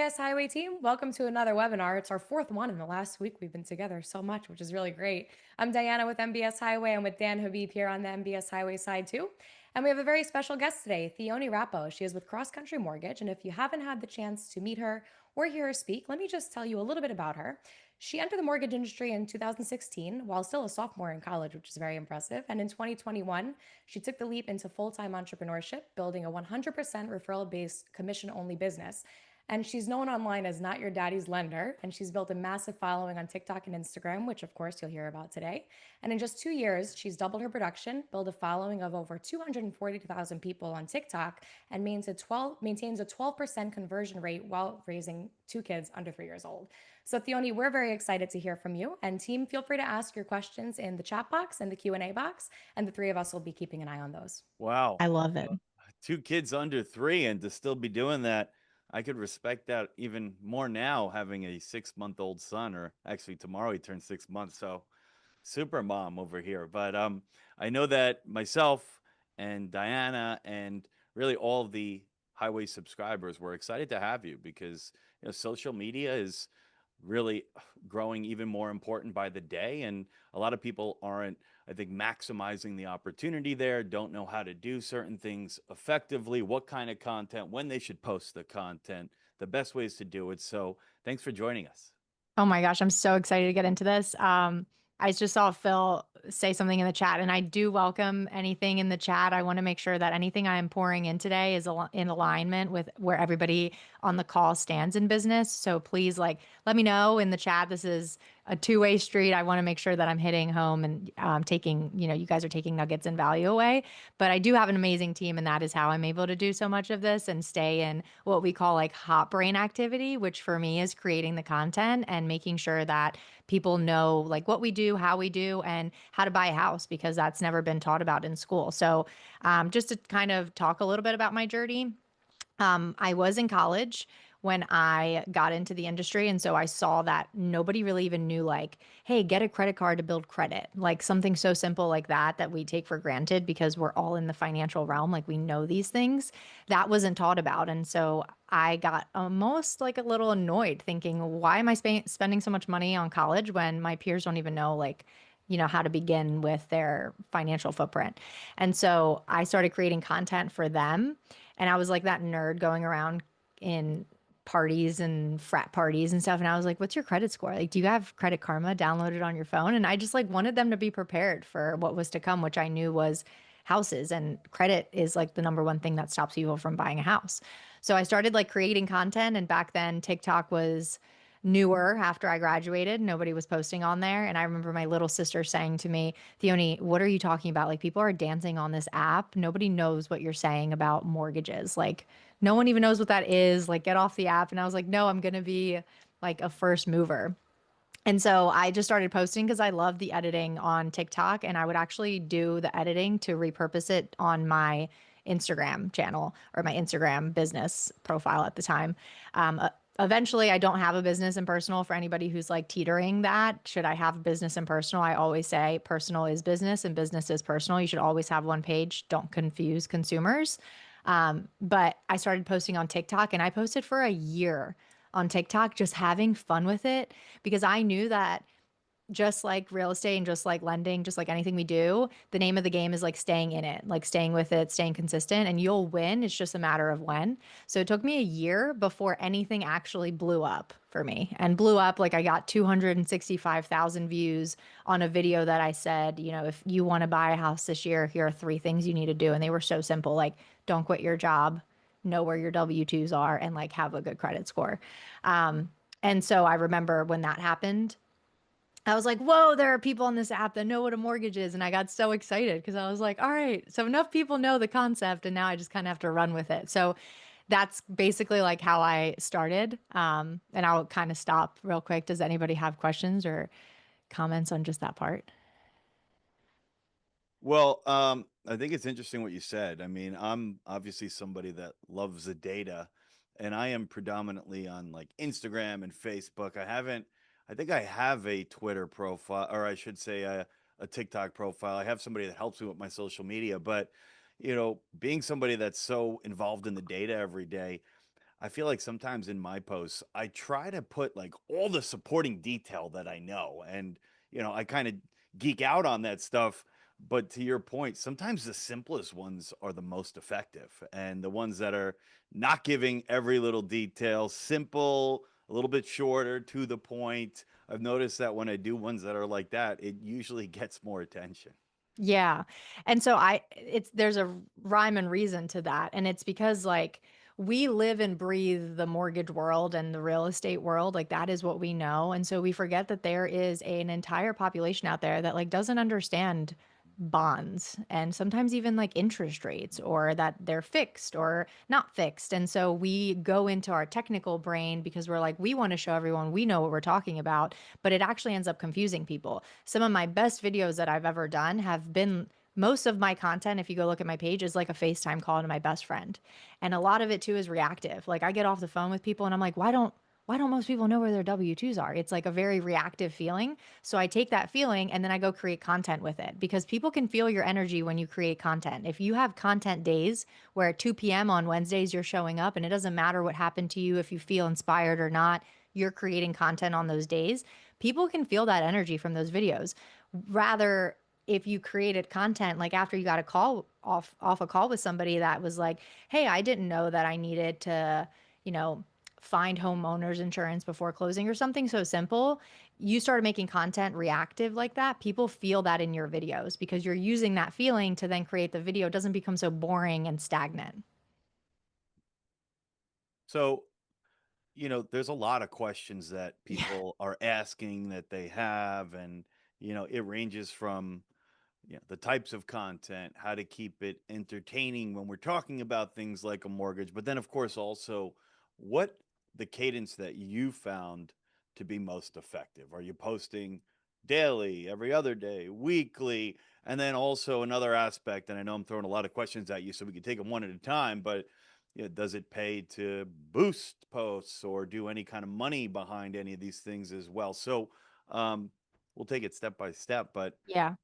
MBS Highway team. Welcome to another webinar. It's our fourth one in the last week. We've been together so much, which is really great. I'm Diana with MBS Highway. I'm with Dan Habib here on the MBS Highway side too. And we have a very special guest today, Theoni Rapo. She is with Cross Country Mortgage. And if you haven't had the chance to meet her or hear her speak, let me just tell you a little bit about her. She entered the mortgage industry in 2016 while still a sophomore in college, which is very impressive. And in 2021, she took the leap into full-time entrepreneurship, building a 100% referral-based commission-only business. And she's known online as Not Your Daddy's Lender. And she's built a massive following on TikTok and Instagram, which of course you'll hear about today. And in just 2 years, she's doubled her production, built a following of over 240,000 people on TikTok, and maintains a 12% conversion rate while raising two kids under 3 years old. So Theoni, we're very excited to hear from you. And team, feel free to ask your questions in the chat box and the Q&A box. And the three of us will be keeping an eye on those. Wow. I love it. Two kids under 3 and to still be doing that, I could respect that even more now, having a 6-month-old son, or actually tomorrow he turns 6 months. So super mom over here. But I know that myself and Diana and really all of the Highway subscribers were excited to have you because social media is really growing even more important by the day, and a lot of people aren't, I think, maximizing the opportunity there, don't know how to do certain things effectively, what kind of content, when they should post the content, the best ways to do it. So thanks for joining us. Oh my gosh, I'm so excited to get into this. I just saw Phil say something in the chat, and I do welcome anything in the chat. I want to make sure that anything I am pouring in today is in alignment with where everybody on the call stands in business. So please, let me know in the chat. This is a two-way street. I want to make sure that I'm hitting home and taking, you guys are taking nuggets and value away. But I do have an amazing team, and that is how I'm able to do so much of this and stay in what we call like hot brain activity, which for me is creating the content and making sure that people know like what we do, how we do, and how to buy a house, because that's never been taught about in school. So just to kind of talk a little bit about my journey. I was in college when I got into the industry. And so I saw that nobody really even knew, like, hey, get a credit card to build credit, like something so simple like that we take for granted because we're all in the financial realm. Like we know these things that wasn't taught about. And so I got almost like a little annoyed thinking, why am I spending so much money on college when my peers don't even know, like, how to begin with their financial footprint. And so I started creating content for them. And I was like that nerd going around in parties and frat parties and stuff. And I was like, what's your credit score? Like, do you have Credit Karma downloaded on your phone? And I just like wanted them to be prepared for what was to come, which I knew was houses. And credit is like the number one thing that stops people from buying a house. So I started like creating content. And back then, TikTok was newer after I graduated. Nobody was posting on there. And I remember my little sister saying to me, Theoni, what are you talking about? Like, people are dancing on this app. Nobody knows what you're saying about mortgages. Like, no one even knows what that is. Like, get off the app. And I was like, no, I'm going to be like a first mover. And so I just started posting because I love the editing on TikTok, and I would actually do the editing to repurpose it on my Instagram channel or my Instagram business profile at the time. Eventually, I don't have a business and personal for anybody who's like teetering that. Should I have business and personal? I always say personal is business and business is personal. You should always have one page. Don't confuse consumers. But I started posting on TikTok, and I posted for a year on TikTok, just having fun with it, because I knew that just like real estate and just like lending, just like anything we do, the name of the game is like staying in it, like staying with it, staying consistent, and you'll win. It's just a matter of when. So it took me a year before anything actually blew up for me, and blew up. Like I got 265,000 views on a video that I said, if you want to buy a house this year, here are 3 things you need to do. And they were so simple, like don't quit your job, know where your W-2s are, and like have a good credit score. And so I remember when that happened, I was like, whoa, there are people on this app that know what a mortgage is. And I got so excited because I was like, all right, so enough people know the concept, and now I just kind of have to run with it. So that's basically like how I started. And I'll kind of stop real quick. Does anybody have questions or comments on just that part? Well, I think it's interesting what you said. I mean, I'm obviously somebody that loves the data, and I am predominantly on like Instagram and Facebook. I think I have a Twitter profile, or I should say a TikTok profile. I have somebody that helps me with my social media, but being somebody that's so involved in the data every day, I feel like sometimes in my posts, I try to put like all the supporting detail that I know. And, I kind of geek out on that stuff. But to your point, sometimes the simplest ones are the most effective. And the ones that are not giving every little detail, simple, a little bit shorter, to the point. I've noticed that when I do ones that are like that, it usually gets more attention. Yeah. And so there's a rhyme and reason to that. And it's because like we live and breathe the mortgage world and the real estate world. Like that is what we know. And so we forget that there is an entire population out there that like doesn't understand bonds and sometimes even like interest rates or that they're fixed or not fixed. And so we go into our technical brain because we're like, we want to show everyone we know what we're talking about, but it actually ends up confusing people. Some of my best videos that I've ever done have been most of my content, if you go look at my page, is like a FaceTime call to my best friend. And a lot of it too is reactive. Like I get off the phone with people and I'm like, why don't most people know where their W-2s are? It's like a very reactive feeling. So I take that feeling and then I go create content with it because people can feel your energy when you create content. If you have content days where at 2 p.m. on Wednesdays you're showing up and it doesn't matter what happened to you, if you feel inspired or not, you're creating content on those days, people can feel that energy from those videos. Rather, if you created content like after you got a call off a call with somebody that was like, "Hey, I didn't know that I needed to, you know, find homeowners insurance before closing," or something so simple, you started making content reactive like that, people feel that in your videos because you're using that feeling to then create the video. It doesn't become so boring and stagnant. So, there's a lot of questions that people are asking that they have, and it ranges from the types of content, how to keep it entertaining when we're talking about things like a mortgage, but then of course also what the cadence that you found to be most effective. Are you posting daily, every other day, weekly? And then also another aspect, and I know I'm throwing a lot of questions at you, so we can take them one at a time, but does it pay to boost posts or do any kind of money behind any of these things as well? So we'll take it step by step, but Yeah.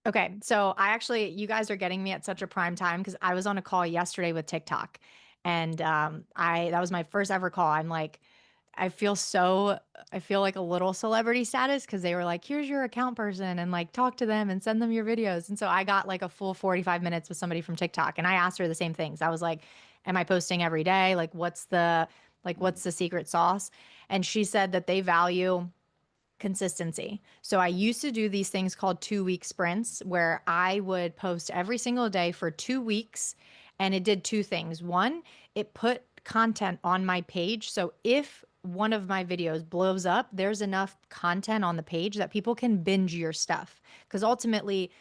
Okay. So you guys are getting me at such a prime time because I was on a call yesterday with TikTok and that was my first ever call. I feel so, I feel like a little celebrity status because they were like, here's your account person and like talk to them and send them your videos. And so I got like a full 45 minutes with somebody from TikTok and I asked her the same things. I was like, am I posting every day? What's the secret sauce? And she said that they value consistency. So I used to do these things called 2 week sprints where I would post every single day for 2 weeks. And it did two things. One, it put content on my page. So if one of my videos blows up, there's enough content on the page that people can binge your stuff. Because ultimately,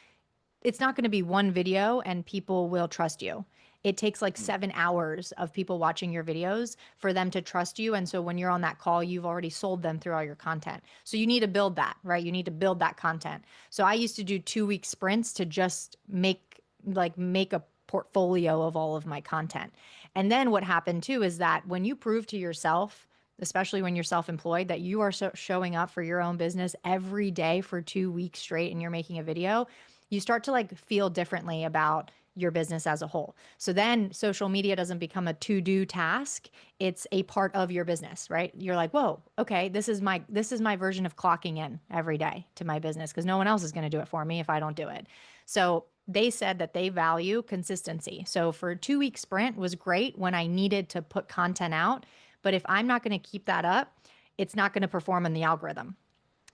it's not going to be one video and people will trust you. It takes like mm, 7 hours of people watching your videos for them to trust you. And so when you're on that call, you've already sold them through all your content. So you need to build that, right? You need to build that content. So I used to do 2 week sprints to just make a portfolio of all of my content. And then what happened too is that when you prove to yourself, especially when you're self-employed, that you are showing up for your own business every day for 2 weeks straight and you're making a video, you start to like feel differently about your business as a whole. So then social media doesn't become a to-do task. It's a part of your business, right? You're like, whoa, okay, this is my version of clocking in every day to my business because no one else is going to do it for me if I don't do it. So they said that they value consistency. So for a 2 week sprint was great when I needed to put content out. But if I'm not going to keep that up, it's not going to perform in the algorithm.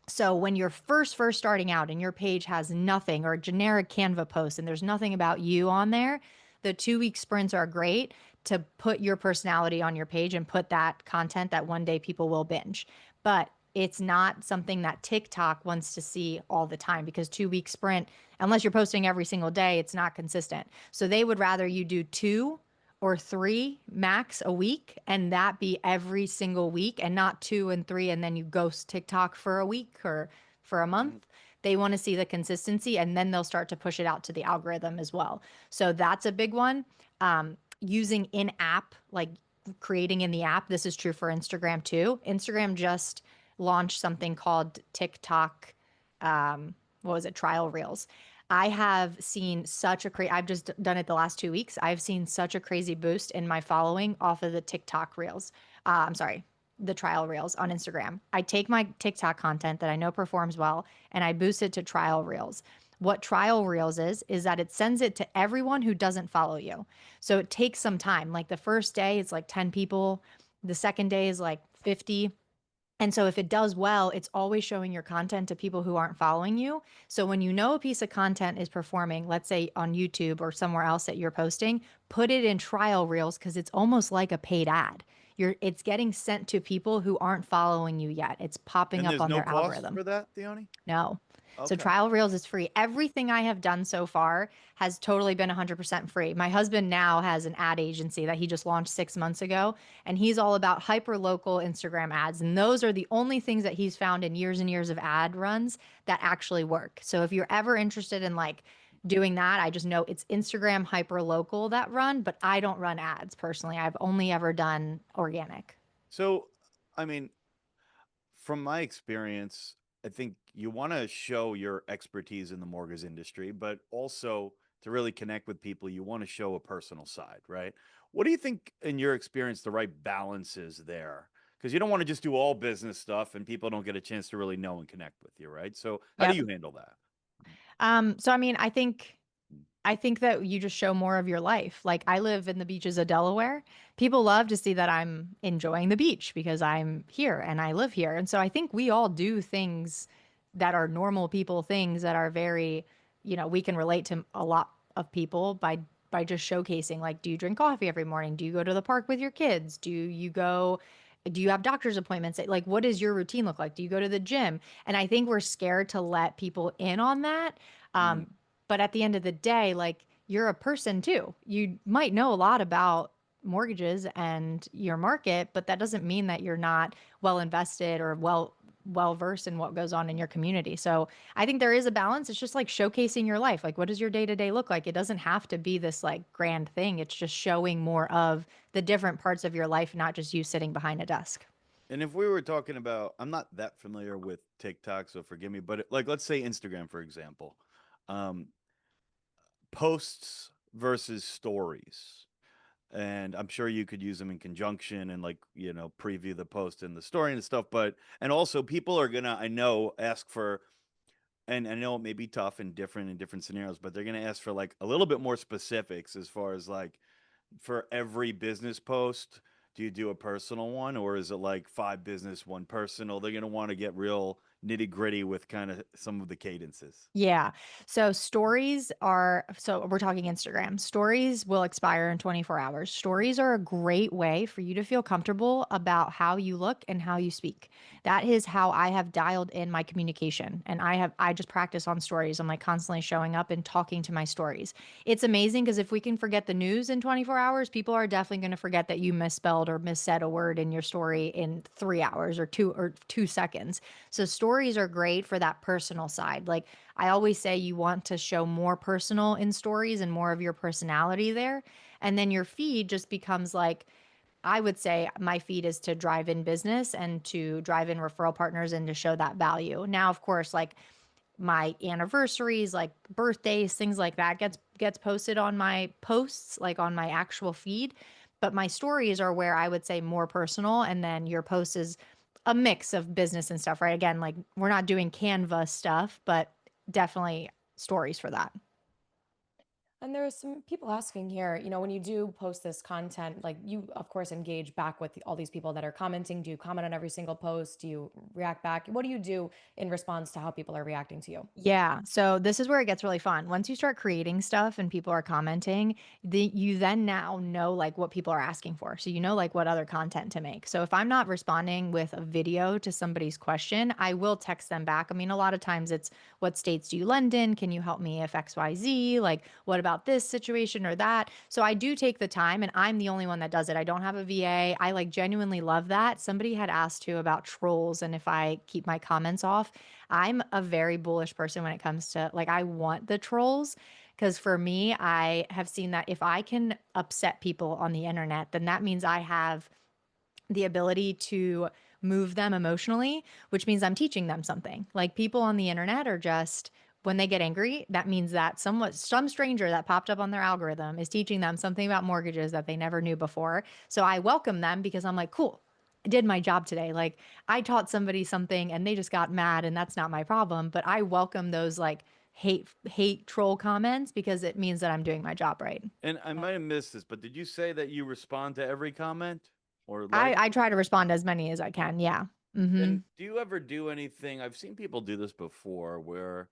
So when you're first starting out and your page has nothing or a generic Canva post and there's nothing about you on there, the 2 week sprints are great to put your personality on your page and put that content that one day people will binge. But it's not something that TikTok wants to see all the time because 2 week sprint, unless you're posting every single day, it's not consistent. So they would rather you do 2 or 3 max a week and that be every single week and not 2 and 3 and then you ghost TikTok for a week or for a mm, month. They want to see the consistency and then they'll start to push it out to the algorithm as well. So that's a big one. Using in app, like creating in the app. This is true for Instagram too. Instagram just launched something called TikTok, what was it, trial reels. I have seen such a I've just done it the last 2 weeks. I've seen such a crazy boost in my following off of the TikTok reels. I'm sorry, the trial reels on Instagram. I take my TikTok content that I know performs well and I boost it to trial reels. What trial reels is that it sends it to everyone who doesn't follow you. So it takes some time. Like the first day, it's like 10 people. The second day is like 50. And so if it does well, it's always showing your content to people who aren't following you. So when you know a piece of content is performing, let's say on YouTube or somewhere else that you're posting, put it in trial reels because it's almost like a paid ad. It's getting sent to people who aren't following you yet. It's popping And up there's on no their cost algorithm. for that, Theoni? No. So Okay. trial reels is free. Everything I have done so far has totally been 100% free. My husband now has an ad agency that he just launched 6 months ago, and he's all about hyper local Instagram ads. And those are the only things that he's found in years and years of ad runs that actually work. So if you're ever interested in like doing that, I just know it's Instagram hyper local that run, but I don't run ads personally. I've only ever done organic. So, I mean, from my experience, I think you want to show your expertise in the mortgage industry, but also to really connect with people, you want to show a personal side, right? What do you think, in your experience, the right balance is there? Because you don't want to just do all business stuff and people don't get a chance to really know and connect with you, right? So, how do Yep. you handle that? So I mean, I think that you just show more of your life. Like I live in the beaches of Delaware. People love to see that I'm enjoying the beach because I'm here and I live here. And so I think we all do things that are normal people things that are very, we can relate to a lot of people by just showcasing like do you drink coffee every morning? Do you go to the park with your kids? Do you have doctor's appointments? Like what does your routine look like? Do you go to the gym? And I think we're scared to let people in on that. Mm. Um, but at the end of the day, like you're a person too. You might know a lot about mortgages and your market, but that doesn't mean that you're not well invested or well versed in what goes on in your community. So I think there is a balance. It's just like showcasing your life. Like what does your day-to-day look like? It doesn't have to be this like grand thing. It's just showing more of the different parts of your life, not just you sitting behind a desk. And if we were talking about, I'm not that familiar with TikTok, so forgive me, but like, let's say Instagram, for example, um, posts versus stories. And I'm sure you could use them in conjunction and like, preview the post and the story and stuff. But, and also people are going to, I know, ask for, and I know it may be tough and different in different scenarios, but they're going to ask for like a little bit more specifics as far as like, for every business post, do you do a personal one or is it like 5 business, 1 personal? They're going to want to get real nitty gritty with kind of some of the cadences. Yeah. So we're talking Instagram. Stories will expire in 24 hours. Stories are a great way for you to feel comfortable about how you look and how you speak. That is how I have dialed in my communication. And I just practice on stories. I'm like constantly showing up and talking to my stories. It's amazing because if we can forget the news in 24 hours, people are definitely going to forget that you misspelled or missaid a word in your story in 3 hours or 2 seconds. So stories are great for that personal side. Like I always say you want to show more personal in stories and more of your personality there. And then your feed just becomes like, I would say my feed is to drive in business and to drive in referral partners and to show that value. Now, of course, like my anniversaries, like birthdays, things like that gets posted on my posts, like on my actual feed. But my stories are where I would say more personal, and then your post is a mix of business and stuff, right? Again, like we're not doing Canva stuff, but definitely stories for that. And there are some people asking here, when you do post this content, like you, of course, engage back with all these people that are commenting. Do you comment on every single post? Do you react back? What do you do in response to how people are reacting to you? Yeah. So this is where it gets really fun. Once you start creating stuff and people are commenting, you then now know like what people are asking for. So you know like what other content to make. So if I'm not responding with a video to somebody's question, I will text them back. I mean, a lot of times it's what states do you lend in? Can you help me if XYZ? Like, what about this situation or that? So I do take the time and I'm the only one that does it. I don't have a VA. I like genuinely love that. Somebody had asked too about trolls and if I keep my comments off. I'm a very bullish person when it comes to like, I want the trolls because for me, I have seen that if I can upset people on the internet, then that means I have the ability to move them emotionally, which means I'm teaching them something. Like people on the internet are just when they get angry, that means that some stranger that popped up on their algorithm is teaching them something about mortgages that they never knew before. So I welcome them because I'm like, cool, I did my job today. Like I taught somebody something and they just got mad and that's not my problem. But I welcome those like hate troll comments because it means that I'm doing my job right. And I might have missed this, but did you say that you respond to every comment or like? I try to respond to as many as I can. Yeah. And Mhm. do you ever do anything? I've seen people do this before where,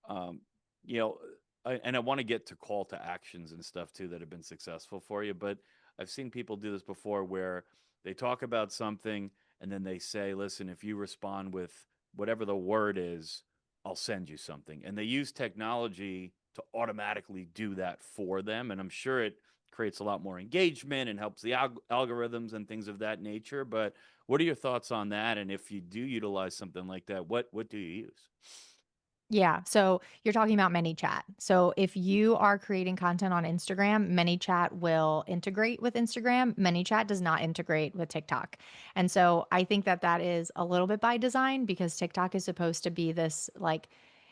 um, you know, and I want to get to call to actions and stuff too that have been successful for you, but I've seen people do this before where they talk about something and then they say, listen, if you respond with whatever the word is, I'll send you something. And they use technology to automatically do that for them. And I'm sure it creates a lot more engagement and helps the algorithms and things of that nature. But what are your thoughts on that? And if you do utilize something like that, what do you use? Yeah. So you're talking about ManyChat. So if you are creating content on Instagram, ManyChat will integrate with Instagram. ManyChat does not integrate with TikTok. And so I think that that is a little bit by design because TikTok is supposed to be this like,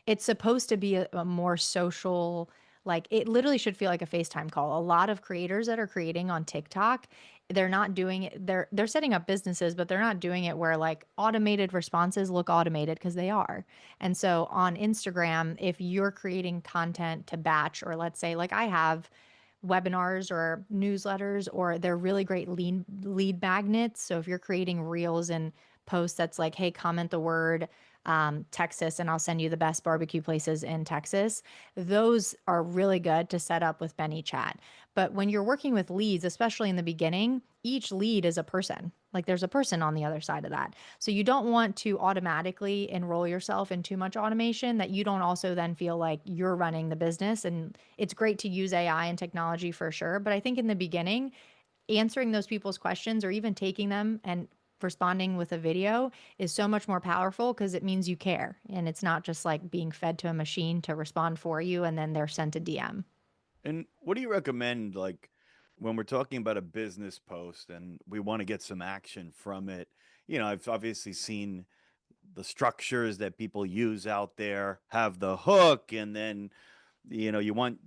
it's supposed to be a more social, like it literally should feel like a FaceTime call. A lot of creators that are creating on TikTok, they're not doing it. They're setting up businesses, but they're not doing it where like automated responses look automated because they are. And so on Instagram, if you're creating content to batch, or let's say like I have webinars or newsletters, or they're really great lead magnets. So if you're creating reels and posts that's like, hey, comment the word Texas, and I'll send you the best barbecue places in Texas. Those are really good to set up with ManyChat. But when you're working with leads, especially in the beginning, each lead is a person. Like there's a person on the other side of that. So you don't want to automatically enroll yourself in too much automation that you don't also then feel like you're running the business. And it's great to use AI and technology for sure. But I think in the beginning, answering those people's questions or even taking them and responding with a video is so much more powerful because it means you care. And it's not just like being fed to a machine to respond for you and then they're sent a DM. And what do you recommend, like, when we're talking about a business post and we want to get some action from it? I've obviously seen the structures that people use out there, have the hook, and then, you want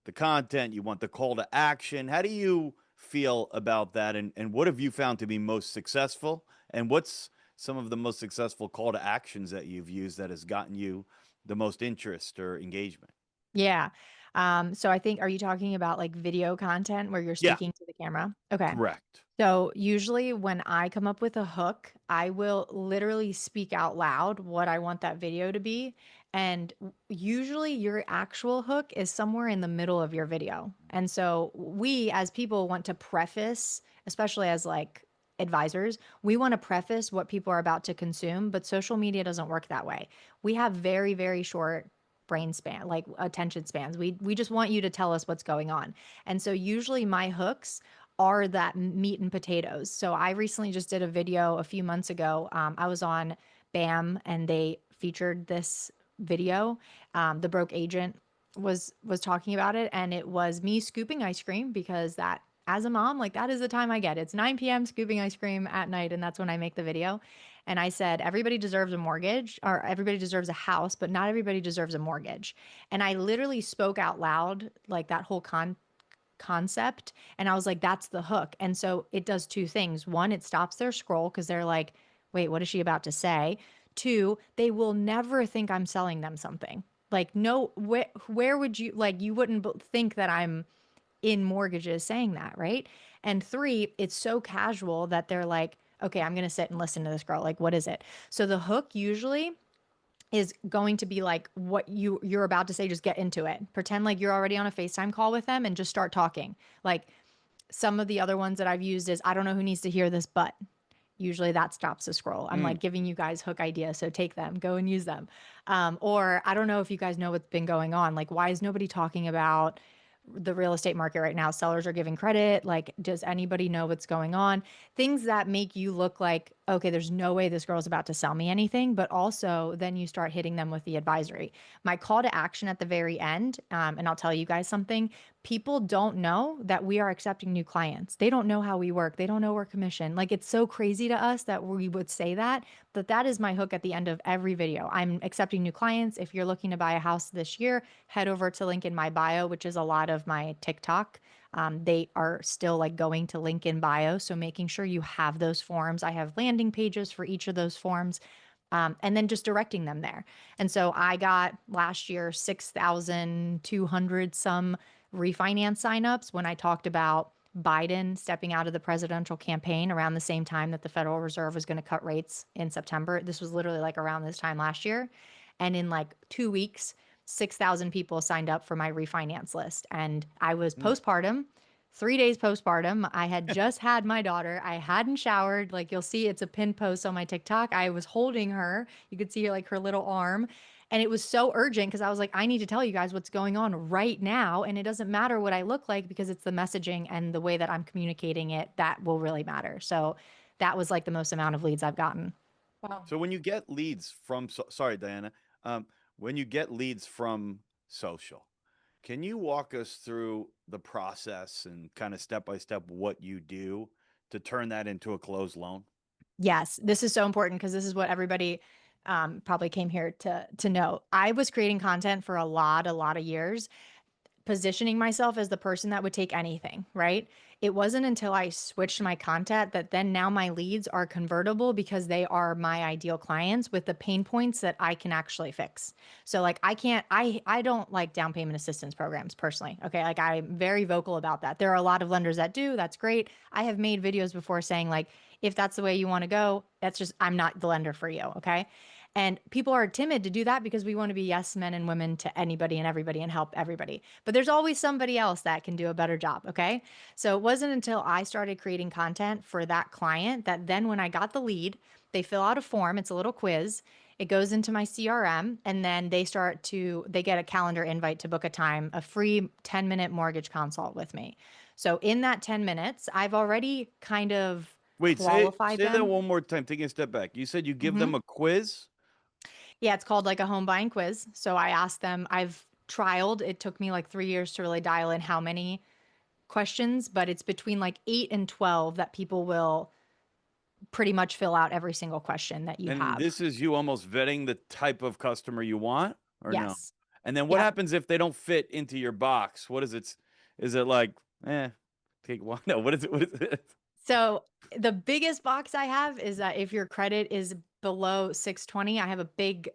the content, you want the call to action. How do you feel about that? And what have you found to be most successful? And what's some of the most successful call to actions that you've used that has gotten you the most interest or engagement? Yeah. So I think, are you talking about like video content where you're Yeah, speaking to the camera? Okay. correct. So usually when I come up with a hook, I will literally speak out loud what I want that video to be. And usually your actual hook is somewhere in the middle of your video. And so we as people want to preface, especially as like advisors, we want to preface what people are about to consume, but social media doesn't work that way. We have very, very short brain span, like attention spans. We just want you to tell us what's going on. And so usually my hooks are that meat and potatoes. So I recently just did a video a few months ago. I was on BAM and they featured this video. The broke agent was talking about it, and it was me scooping ice cream because that as a mom, like that is the time I get. It's 9 p.m. scooping ice cream at night, and that's when I make the video. And I said, everybody deserves a mortgage or everybody deserves a house, but not everybody deserves a mortgage. And I literally spoke out loud like that whole concept. And I was like, that's the hook. And so it does two things. One, it stops their scroll because they're like, wait, what is she about to say? Two, they will never think I'm selling them something. Like, no, where would you, like, you wouldn't think that I'm in mortgages saying that, right? And three, it's so casual that they're like, okay, I'm going to sit and listen to this girl. Like, what is it? So the hook usually is going to be like what you're about to say. Just get into it. Pretend like you're already on a FaceTime call with them and just start talking. Like some of the other ones that I've used is, I don't know who needs to hear this, but usually that stops the scroll. I'm Mm. like giving you guys hook ideas, so take them, go and use them. Or I don't know if you guys know what's been going on. Like, why is nobody talking about the real estate market right now? Sellers are giving credit. Like, does anybody know what's going on? Things that make you look like okay, there's no way this girl's about to sell me anything. But also, then you start hitting them with the advisory. My call to action at the very end, and I'll tell you guys something, people don't know that we are accepting new clients. They don't know how we work. They don't know we're commission. Like, it's so crazy to us that we would say that, but that is my hook at the end of every video. I'm accepting new clients. If you're looking to buy a house this year, head over to link in my bio, which is a lot of my TikTok. They are still like going to link in bio. So making sure you have those forms. I have landing pages for each of those forms. And then just directing them there. And so I got last year 6,200 some refinance signups when I talked about Biden stepping out of the presidential campaign around the same time that the Federal Reserve was going to cut rates in September. This was literally like around this time last year. And in like 2 weeks, 6,000 people signed up for my refinance list. And I was Mm. postpartum, 3 days postpartum. I had just had my daughter. I hadn't showered. Like you'll see, it's a pinned post on my TikTok. I was holding her. You could see like her little arm. And it was so urgent because I was like, I need to tell you guys what's going on right now. And it doesn't matter what I look like because it's the messaging and the way that I'm communicating it that will really matter. So that was like the most amount of leads I've gotten. Wow. So when you get leads from, sorry, Diana, when you get leads from social, can you walk us through the process and kind of step by step what you do to turn that into a closed loan? Yes, this is so important because this is what everybody probably came here to know. I was creating content for a lot of years, positioning myself as the person that would take anything, right? It wasn't until I switched my content that then now my leads are convertible because they are my ideal clients with the pain points that I can actually fix. So like I don't like down payment assistance programs personally. Okay? Like I'm very vocal about that. There are a lot of lenders that do. That's great. I have made videos before saying like if that's the way you want to go, that's just I'm not the lender for you, okay? And people are timid to do that because we want to be yes men and women to anybody and everybody and help everybody. But there's always somebody else that can do a better job. Okay. So it wasn't until I started creating content for that client that then when I got the lead, they fill out a form. It's a little quiz. It goes into my CRM and then they get a calendar invite to book a time, a free 10-minute mortgage consult with me. So in that 10 minutes, I've already kind of Wait, qualified say that them. one more time, taking a step back. You said you give Mhm. them a quiz? Yeah, it's called like a home buying quiz. So I asked them, I've trialed, it took me like 3 years to really dial in how many questions, but it's between like 8 and 12 that people will pretty much fill out every single question that you And have. this is you almost vetting the type of customer you want or no? Yes. And then what Yep. happens if they don't fit into your box? What is it? Is it like, take one? No, what is it? What is it? So the biggest box I have is that if your credit is below 620, I have a big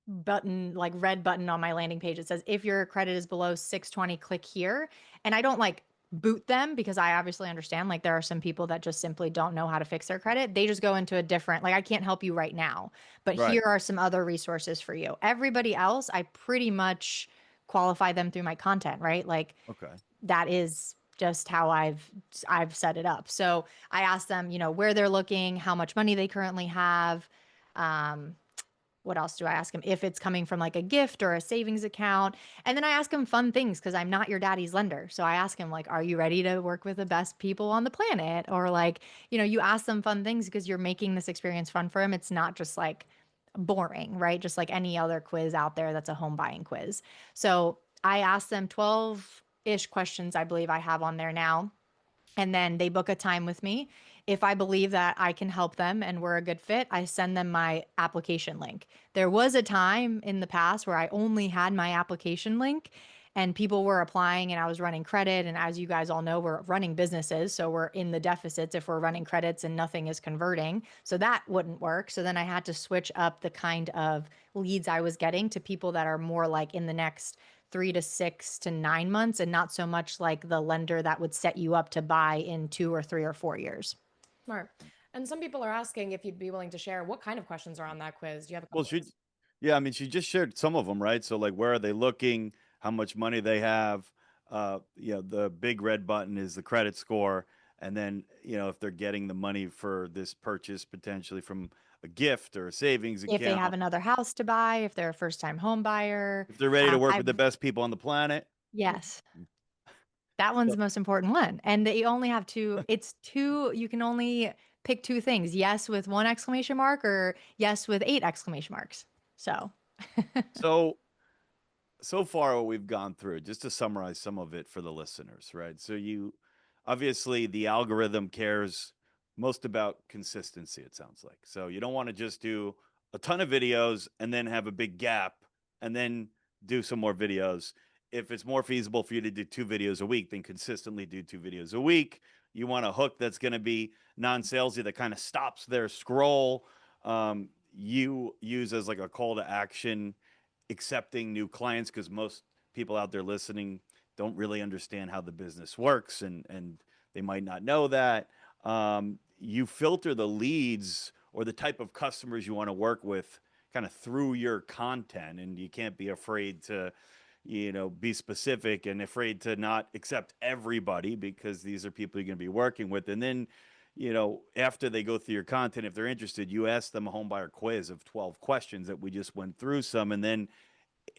button, like red button on my landing page. It says, if your credit is below 620, click here. And I don't like boot them because I obviously understand like there are some people that just simply don't know how to fix their credit. They just go into a different, like I can't help you right now, but Right. here are some other resources for you. Everybody else, I pretty much qualify them through my content, right? Like Okay. that is just how I've set it up. So I ask them, where they're looking, how much money they currently have, um, what else do I ask them? If it's coming from like a gift or a savings account. And then I ask them fun things because I'm not your daddy's lender. So I ask him, like, are you ready to work with the best people on the planet? Or like, you ask them fun things because you're making this experience fun for them. It's not just like boring, right? Just like any other quiz out there that's a home buying quiz. So I ask them 12-ish questions, I believe I have on there now. And then they book a time with me. If I believe that I can help them and we're a good fit, I send them my application link. There was a time in the past where I only had my application link and people were applying and I was running credit. And as you guys all know, we're running businesses. So we're in the deficits if we're running credits and nothing is converting. So that wouldn't work. So then I had to switch up the kind of leads I was getting to people that are more like in the next 3 to 6 to 9 months and not so much like the lender that would set you up to buy in 2 or 3 or 4 years. Smart. And some people are asking if you'd be willing to share what kind of questions are on that quiz. Do you have a Well, couple of those? yeah, I mean, she just shared some of them, right? So, like, where are they looking? How much money they have? The big red button is the credit score, and then if they're getting the money for this purchase potentially from a gift or a savings If they have account, another house to buy, if they're a first time home buyer. if they're ready to work with the I've, best people on the planet. yes, that one's So, the most important one. And they only have two, it's two, you can only pick two things, yes with one exclamation mark or yes with 8 exclamation marks. So So so far what we've gone through, just to summarize some of it for the listeners, right? So you obviously the algorithm cares most about consistency, it sounds like. So you don't want to just do a ton of videos and then have a big gap and then do some more videos. If it's more feasible for you to do 2 videos a week, then consistently do 2 videos a week. You want a hook that's going to be non-salesy that kind of stops their scroll. You use as like a call to action accepting new clients, because most people out there listening don't really understand how the business works, and they might not know that. You filter the leads or the type of customers you want to work with kind of through your content, and you can't be afraid to be specific and afraid to not accept everybody, because these are people you're going to be working with. And then after they go through your content, if they're interested, you ask them a home buyer quiz of 12 questions that we just went through some. And then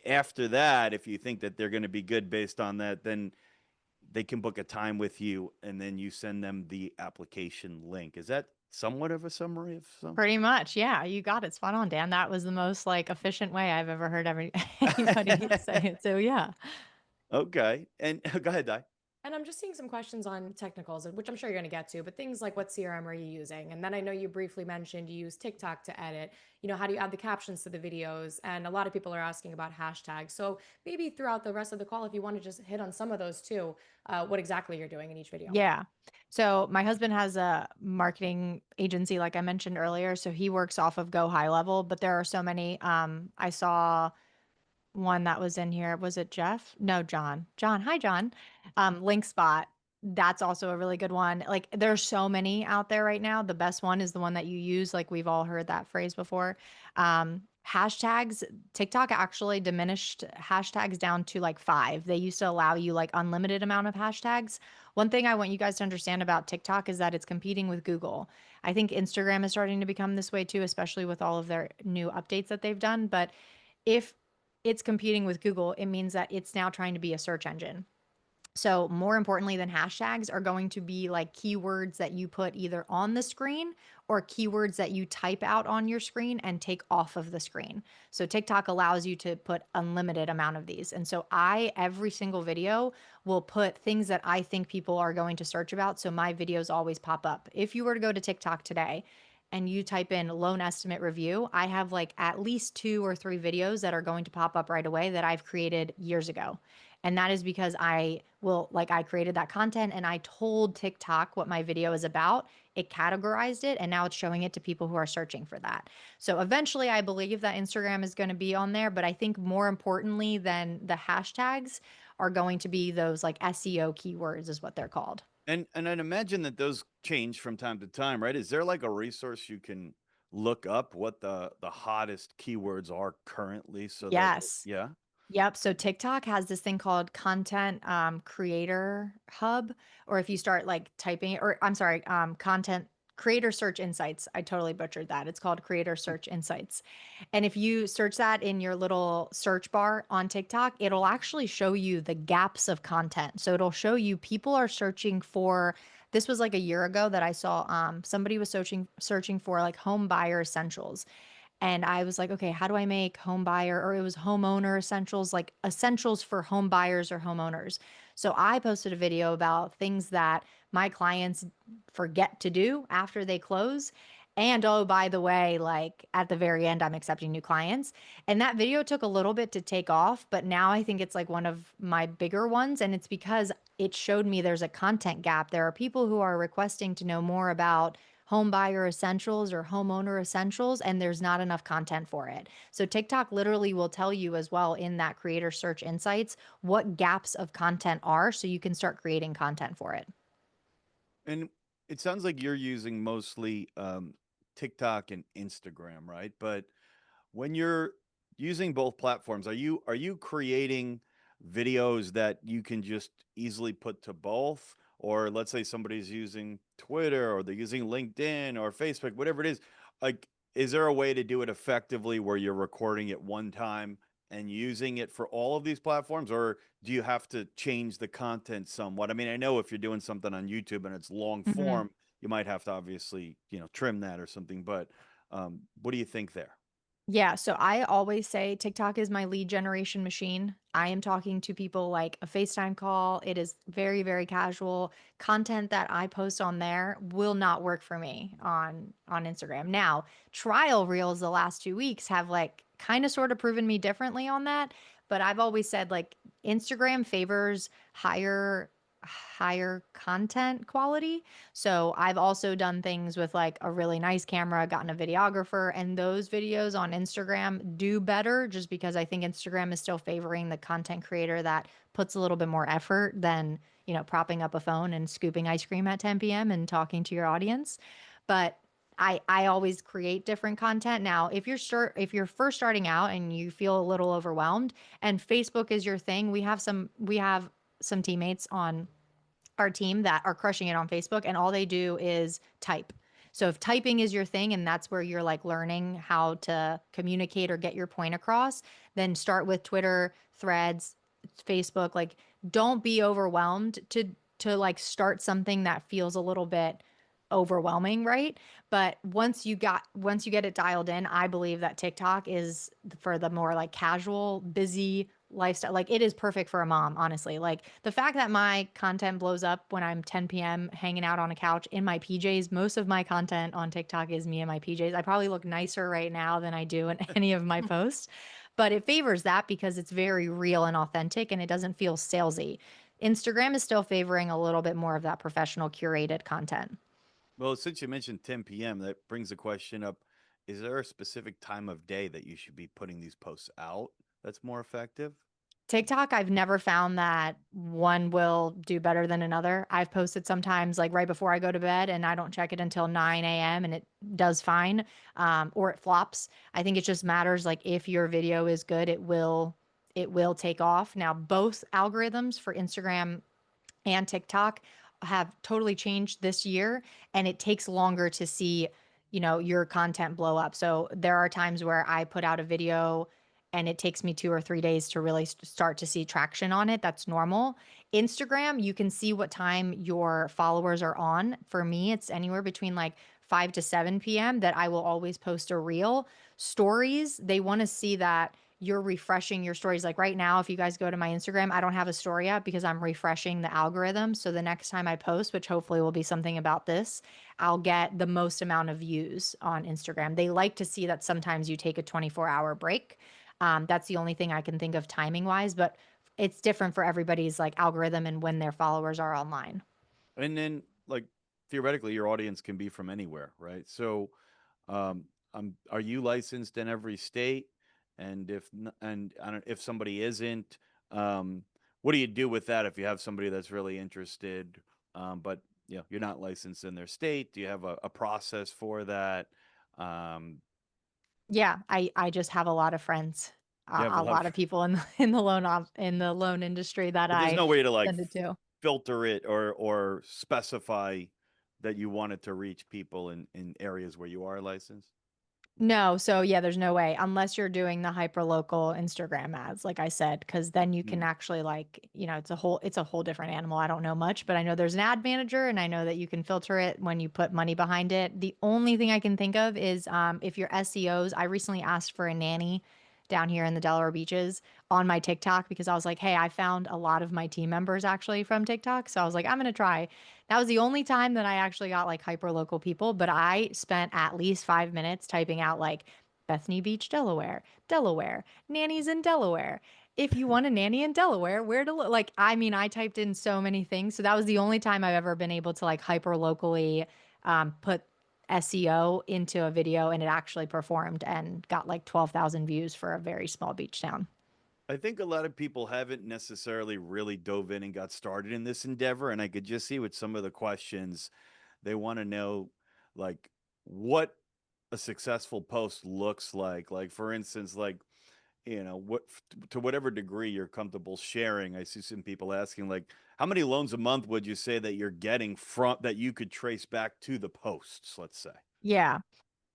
after that, if you think that they're going to be good based on that, then they can book a time with you, and then you send them the application link. Is that somewhat of a summary of some? pretty much, yeah, you got it spot on, Dan. That was the most like efficient way I've ever heard anybody say it. So yeah. Okay. And go ahead, Di. And I'm just seeing some questions on technicals, which I'm sure you're going to get to, but things like what CRM are you using? And then I know you briefly mentioned you use TikTok to edit. How do you add the captions to the videos? And a lot of people are asking about hashtags. So maybe throughout the rest of the call, if you want to just hit on some of those too, what exactly you're doing in each video. Yeah. So my husband has a marketing agency, like I mentioned earlier. So he works off of Go High Level, but there are so many. I saw one that was in here. Was it Jeff? No, John. John. Hi, John. Link Spot. That's also a really good one. Like there's so many out there right now. The best one is the one that you use. Like we've all heard that phrase before. Hashtags, TikTok actually diminished hashtags down to like 5. They used to allow you like unlimited amount of hashtags. One thing I want you guys to understand about TikTok is that it's competing with Google. I think Instagram is starting to become this way too, especially with all of their new updates that they've done. But if it's competing with Google, it means that it's now trying to be a search engine. So, more importantly than hashtags are going to be like keywords that you put either on the screen or keywords that you type out on your screen and take off of the screen. So, TikTok allows you to put unlimited amount of these. And so, every single video will put things that I think people are going to search about. So, my videos always pop up. If you were to go to TikTok today, and you type in loan estimate review, I have like at least 2 or 3 videos that are going to pop up right away that I've created years ago. And that is because I created that content and I told TikTok what my video is about. It categorized it and now it's showing it to people who are searching for that. So eventually I believe that Instagram is going to be on there, but I think more importantly than the hashtags are going to be those like SEO keywords is what they're called. And I'd imagine that those change from time to time, right? Is there like a resource you can look up what the hottest keywords are currently, so that Yes. yeah? Yep. So TikTok has this thing called Content Creator Hub, or if you start like typing, or I'm sorry, Content Creator Search Insights. I totally butchered that. It's called Creator Search Insights. And if you search that in your little search bar on TikTok, it'll actually show you the gaps of content. So it'll show you people are searching for. This was like a year ago that I saw somebody was searching for like home buyer essentials. And I was like, okay, how do I make home buyer, or it was homeowner essentials, like essentials for home buyers or homeowners. So I posted a video about things that my clients forget to do after they close. And oh, by the way, like at the very end, I'm accepting new clients. And that video took a little bit to take off, but now I think it's like one of my bigger ones. And it's because it showed me there's a content gap. There are people who are requesting to know more about home buyer essentials or homeowner essentials, and there's not enough content for it. So TikTok literally will tell you as well in that creator search insights what gaps of content are so you can start creating content for it. And it sounds like you're using mostly TikTok and Instagram, right? But when you're using both platforms, are you creating videos that you can just easily put to both? Or let's say somebody's using Twitter or they're using LinkedIn or Facebook, whatever it is. Like, is there a way to do it effectively where you're recording it one time and using it for all of these platforms? Or do you have to change the content somewhat? I mean, I know if you're doing something on YouTube and it's long Mhm. form, you might have to obviously, trim that or something. But what do you think there? Yeah, so I always say TikTok is my lead generation machine. I am talking to people like a FaceTime call. It is very, very casual. Content that I post on there will not work for me on Instagram. Now, trial reels the last 2 weeks have like kind of sort of proven me differently on that, but I've always said like Instagram favors higher content quality. So I've also done things with like a really nice camera, gotten a videographer, and those videos on Instagram do better just because I think Instagram is still favoring the content creator that puts a little bit more effort than, propping up a phone and scooping ice cream at 10 p.m. and talking to your audience. But I always create different content. Now, if you're first starting out and you feel a little overwhelmed and Facebook is your thing, we have some teammates on our team that are crushing it on Facebook, and all they do is type. So if typing is your thing and that's where you're like learning how to communicate or get your point across, then start with Twitter, Threads, Facebook. Like don't be overwhelmed to like start something that feels a little bit overwhelming, right? But once you get it dialed in, I believe that TikTok is for the more like casual, busy lifestyle. Like it is perfect for a mom, honestly. Like the fact that my content blows up when I'm 10 p.m. hanging out on a couch in my PJs, most of my content on TikTok is me in my PJs. I probably look nicer right now than I do in any of my posts, but it favors that because it's very real and authentic and it doesn't feel salesy. Instagram is still favoring a little bit more of that professional curated content. Well, since you mentioned 10 p.m., that brings the question up: is there a specific time of day that you should be putting these posts out that's more effective? TikTok, I've never found that one will do better than another. I've posted sometimes like right before I go to bed and I don't check it until 9 a.m. and it does fine, or it flops. I think it just matters like if your video is good, it will take off. Now, both algorithms for Instagram and TikTok have totally changed this year, and it takes longer to see, your content blow up. So there are times where I put out a video and it takes me 2 or 3 days to really start to see traction on it. That's normal. Instagram, you can see what time your followers are on. For me, it's anywhere between like 5 to 7 p.m. that I will always post a reel. Stories, they want to see that you're refreshing your stories. Like right now, if you guys go to my Instagram, I don't have a story up because I'm refreshing the algorithm. So the next time I post, which hopefully will be something about this, I'll get the most amount of views on Instagram. They like to see that sometimes you take a 24-hour break. That's the only thing I can think of timing wise, but it's different for everybody's like algorithm and when their followers are online. And then, like, theoretically, your audience can be from anywhere, right? So, are you licensed in every state? And and I don't, if somebody isn't, what do you do with that if you have somebody that's really interested, but you're not licensed in their state? Do you have a process for that? Um, Yeah, I just have a lot of friends, you have a a lot lot of, of people in the loan industry that but there's I no way to like send it to. filter it or specify that you want it to reach people in areas where you are licensed. No, so yeah, there's no way unless you're doing the hyper local Instagram ads, like I said, because then you can Hmm. actually like, it's a whole different animal. I don't know much, but I know there's an ad manager and I know that you can filter it when you put money behind it. The only thing I can think of is if your SEOs, I recently asked for a nanny down here in the Delaware beaches on my TikTok because I was like, hey, I found a lot of my team members actually from TikTok. So I was like, I'm gonna try. That was the only time that I actually got like hyper local people, but I spent at least 5 minutes typing out like Bethany Beach, Delaware, Delaware, nannies in Delaware. If you want a nanny in Delaware, where to look? Like, I mean, I typed in so many things. So that was the only time I've ever been able to like hyper locally put SEO into a video and it actually performed and got like 12,000 views for a very small beach town. I think a lot of people haven't necessarily really dove in and got started in this endeavor. And I could just see with some of the questions, they want to know, like, what a successful post looks like. Like, for instance, like, what to whatever degree you're comfortable sharing. I see some people asking, like, how many loans a month would you say that you're getting from that you could trace back to the posts, let's say? Yeah.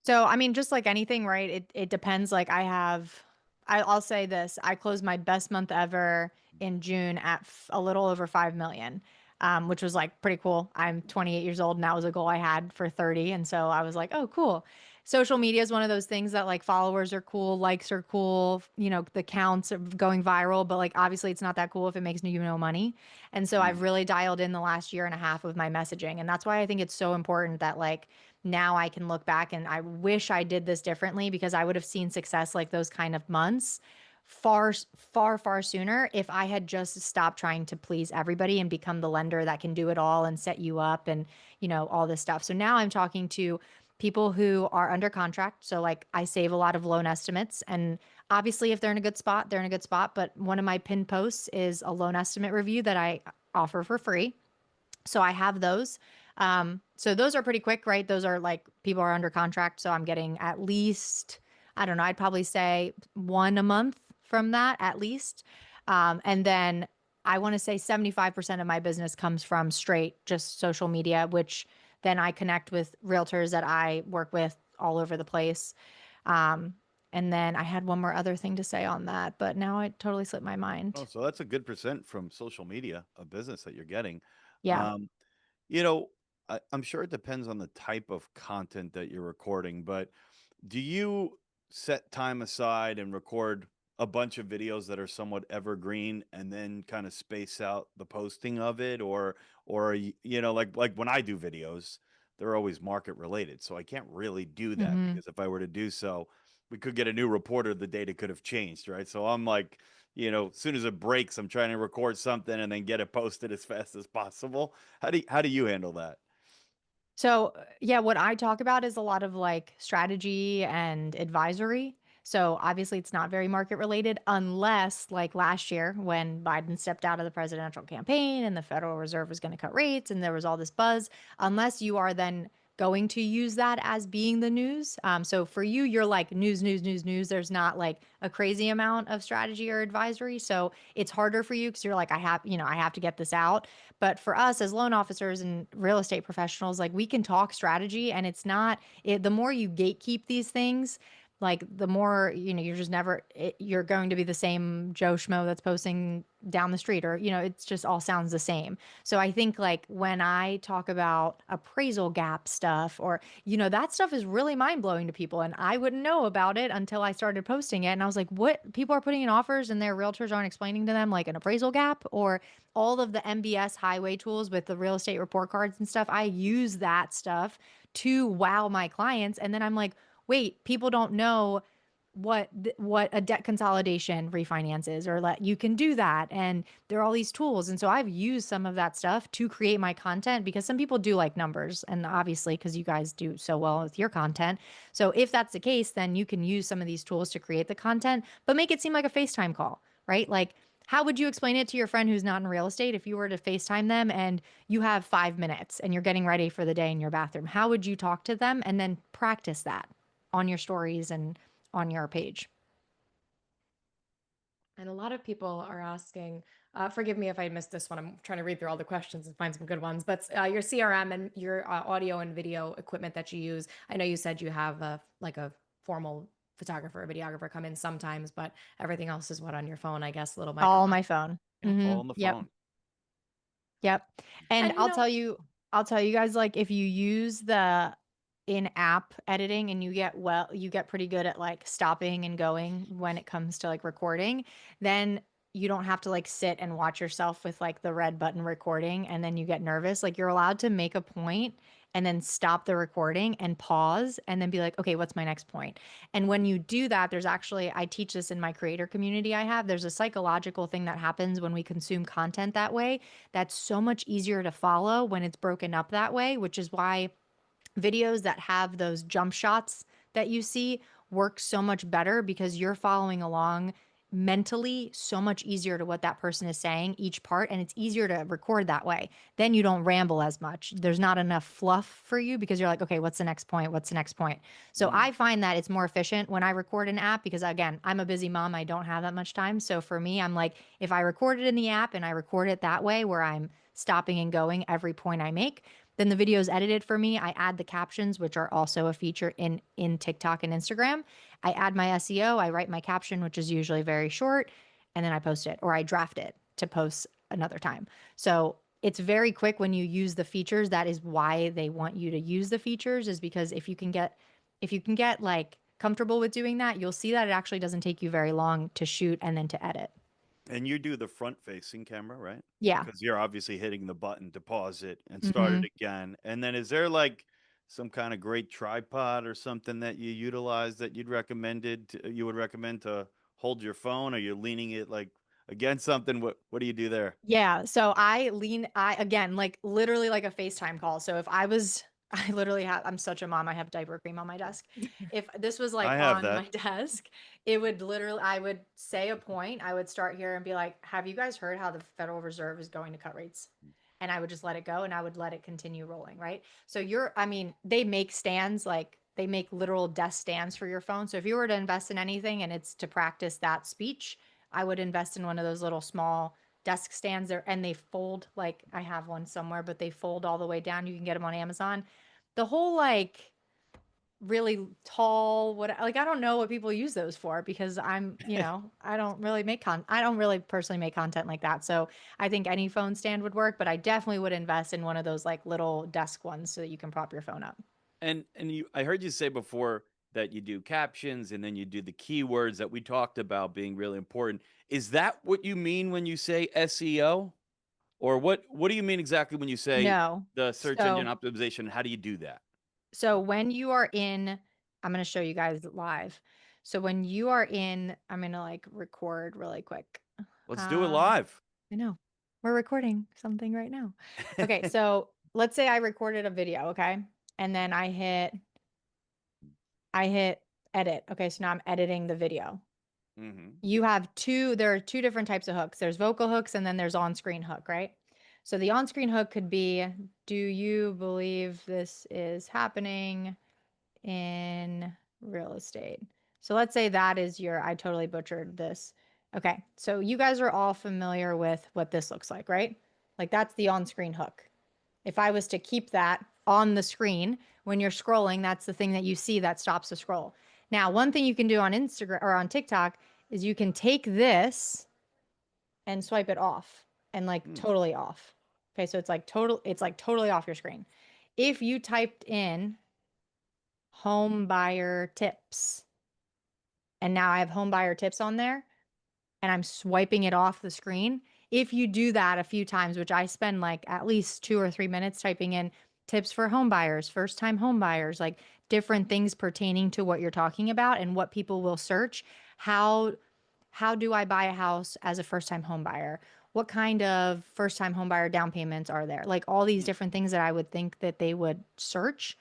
So, I mean, just like anything, right? It depends. Like I'll say this. I closed my best month ever in June at a little over 5 million. which was like pretty cool. I'm 28 years old and that was a goal I had for 30. And so I was like, oh, cool. Social media is one of those things that like followers are cool, likes are cool, you know, the counts of going viral, but like obviously it's not that cool if it makes you no money. And so I've Mm. really dialed in the last year and a half of my messaging. And that's why I think it's so important that like now I can look back and I wish I did this differently because I would have seen success like those kind of months far sooner if I had just stopped trying to please everybody and become the lender that can do it all and set you up and, you know, all this stuff. So now I'm talking to people who are under contract. So like I save a lot of loan estimates and obviously if they're in a good spot, they're in a good spot. But one of my pinned posts is a loan estimate review that I offer for free. So I have those. So those are pretty quick, right? Those are like people are under contract. So I'm getting at least, I don't know, I'd probably say one a month from that at least. And then I want to say 75% of my business comes from straight just social media, which then I connect with realtors that I work with all over the place. Um, and then I had one more other thing to say on that, but now it totally slipped my Oh, mind. so that's a good percent from social media, a business that you're getting. Yeah. Um, you know, I'm sure it depends on the type of content that you're recording, but do you set time aside and record a bunch of videos that are somewhat evergreen and then kind of space out the posting of it, or like when I do videos, they're always market related, so I can't really do that Hmm. because if I were to do so, we could get a new reporter, the data could have changed, right? So I'm like, as soon as it breaks, I'm trying to record something and then get it posted as fast as possible. How do you handle that? So, yeah, what I talk about is a lot of like strategy and advisory. So, obviously, it's not very market related unless, like last year, when Biden stepped out of the presidential campaign and the Federal Reserve was going to cut rates and there was all this buzz, unless you are then going to use that as being the news. So, for you, you're like news, news, news, news. There's not like a crazy amount of strategy or advisory. So, it's harder for you because you're like, I have to get this out. But for us as loan officers and real estate professionals, like we can talk strategy and it's not the more you gatekeep these things, like the more, you're just never, you're going to be the same Joe Schmo that's posting down the street or, it's just all sounds the same. So I think like when I talk about appraisal gap stuff or, that stuff is really mind blowing to people. And I wouldn't know about it until I started posting it. And I was like, what people are putting in offers and their realtors aren't explaining to them like an appraisal gap or all of the MBS highway tools with the real estate report cards and stuff. I use that stuff to wow my clients. And then I'm like, wait, people don't know what a debt consolidation refinance is or let you can do that and there are all these tools and so I've used some of that stuff to create my content because some people do like numbers and obviously because you guys do so well with your content, so if that's the case then you can use some of these tools to create the content but make it seem like a FaceTime call, right? Like how would you explain it to your friend who's not in real estate if you were to FaceTime them and you have 5 minutes and you're getting ready for the day in your bathroom? How would you talk to them and then practice that on your stories and on your page? And a lot of people are asking, forgive me if I missed this one. I'm trying to read through all the questions and find some good ones. But your CRM and your audio and video equipment that you use. I know you said you have a formal photographer, or videographer come in sometimes, but everything else is what on your phone, I guess, little All microphone. my phone. All on the Yep. phone. Yep. And And I'll tell you guys, like, if you use the in-app editing and you get pretty good at like stopping and going when it comes to like recording, then you don't have to like sit and watch yourself with like the red button recording and then you get nervous. Like you're allowed to make a point and then stop the recording and pause and then be like, okay, what's my next point? And when you do that, I teach this in my creator community I have. There's a psychological thing that happens when we consume content that way that's so much easier to follow when it's broken up that way, which is why videos that have those jump shots that you see work so much better because you're following along mentally so much easier to what that person is saying each part and it's easier to record that way. Then you don't ramble as much. There's not enough fluff for you because you're like, okay, what's the next point? What's the next point? So Mm. I find that it's more efficient when I record an app because again, I'm a busy mom. I don't have that much time. So for me, I'm like, if I record it in the app and I record it that way where I'm stopping and going every point I make, then the video is edited for me. I add the captions, which are also a feature in TikTok and Instagram. I add my SEO, I write my caption, which is usually very short, and then I post it or I draft it to post another time. So it's very quick when you use the features. That is why they want you to use the features, is because if you can get like comfortable with doing that, you'll see that it actually doesn't take you very long to shoot and then to edit. And you do the front-facing camera, right? Yeah. Because you're obviously hitting the button to pause it and start Hmm. it again. And then is there like some kind of great tripod or something that you utilize that you would recommend to hold your phone? Or you're leaning it like against something? What do you do there? Yeah. So I again, like literally like a FaceTime call. So if I was, I literally have, I'm such a mom. I have diaper cream on my desk. If this was like I have on my that. desk, it would literally, I would say a point. I would start here and be like, have you guys heard how the Federal Reserve is going to cut rates? And I would just let it go and I would let it continue rolling. Right. So I mean, they make stands, like they make literal desk stands for your phone. So if you were to invest in anything and it's to practice that speech, I would invest in one of those little small desk stands there, and they fold. Like I have one somewhere, but they fold all the way down. You can get them on Amazon. The whole like really tall, what, like I don't know what people use those for, because I don't really I don't really personally make content like that. So I think any phone stand would work, but I definitely would invest in one of those like little desk ones so that you can prop your phone up. And I heard you say before that you do captions and then you do the keywords that we talked about being really important. Is that what you mean when you say SEO? Or what do you mean exactly when you say No. the search engine So optimization? How do you do that? So when you are in, I'm going to show you guys live. So when you are in, I'm going to like record really quick. Let's do it Um, live. I know we're recording something right now. Okay. So let's say I recorded a video. Okay. And then I hit edit. Okay. So now I'm editing the video. Mhm. There are two different types of hooks. There's vocal hooks and then there's on-screen hook, right? So the on-screen hook could be, do you believe this is happening in real estate? So let's say that is I totally butchered this. Okay. So you guys are all familiar with what this looks like, right? Like that's the on-screen hook. If I was to keep that on the screen when you're scrolling, that's the thing that you see that stops the scroll. Now, one thing you can do on Instagram or on TikTok is you can take this and swipe it off and like Mm. totally off. Okay, so it's like totally off your screen. If you typed in home buyer tips and now I have home buyer tips on there and I'm swiping it off the screen, if you do that a few times, which I spend like at least 2 or 3 minutes typing in tips for home buyers, first time home buyers, like different things pertaining to what you're talking about and what people will search. How do I buy a house as a first time home buyer? What kind of first time home buyer down payments are there? Like all these Mm. different things that I would think that they would search.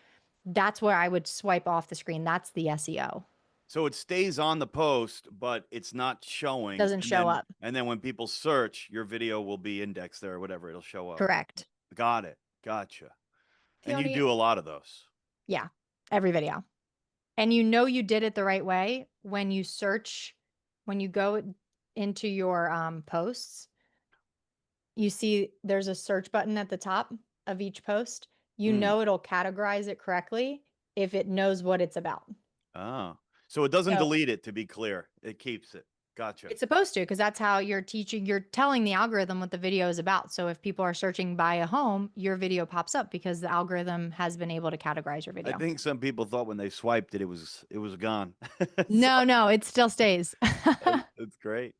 That's where I would swipe off the screen. That's the SEO. So it stays on the post, but it's not showing. Doesn't And show then up. and then when people search, your video will be indexed there or whatever, it'll show up. Correct. Got it. Gotcha. And you Theoni, do a lot of those. Yeah. Every video. And you know you did it the right way when you search, when you go into your posts, you see there's a search button at the top of each post. You Mm. know it'll categorize it correctly if it knows what it's about. Oh. So it doesn't So delete it, to be clear. It keeps it. Gotcha. it's supposed to, because that's how you're telling the algorithm what the video is about. So if people are searching buy a home, your video pops up because the algorithm has been able to categorize your I video. think some people thought when they swiped it, it was gone. So No, no, it still stays. that's great.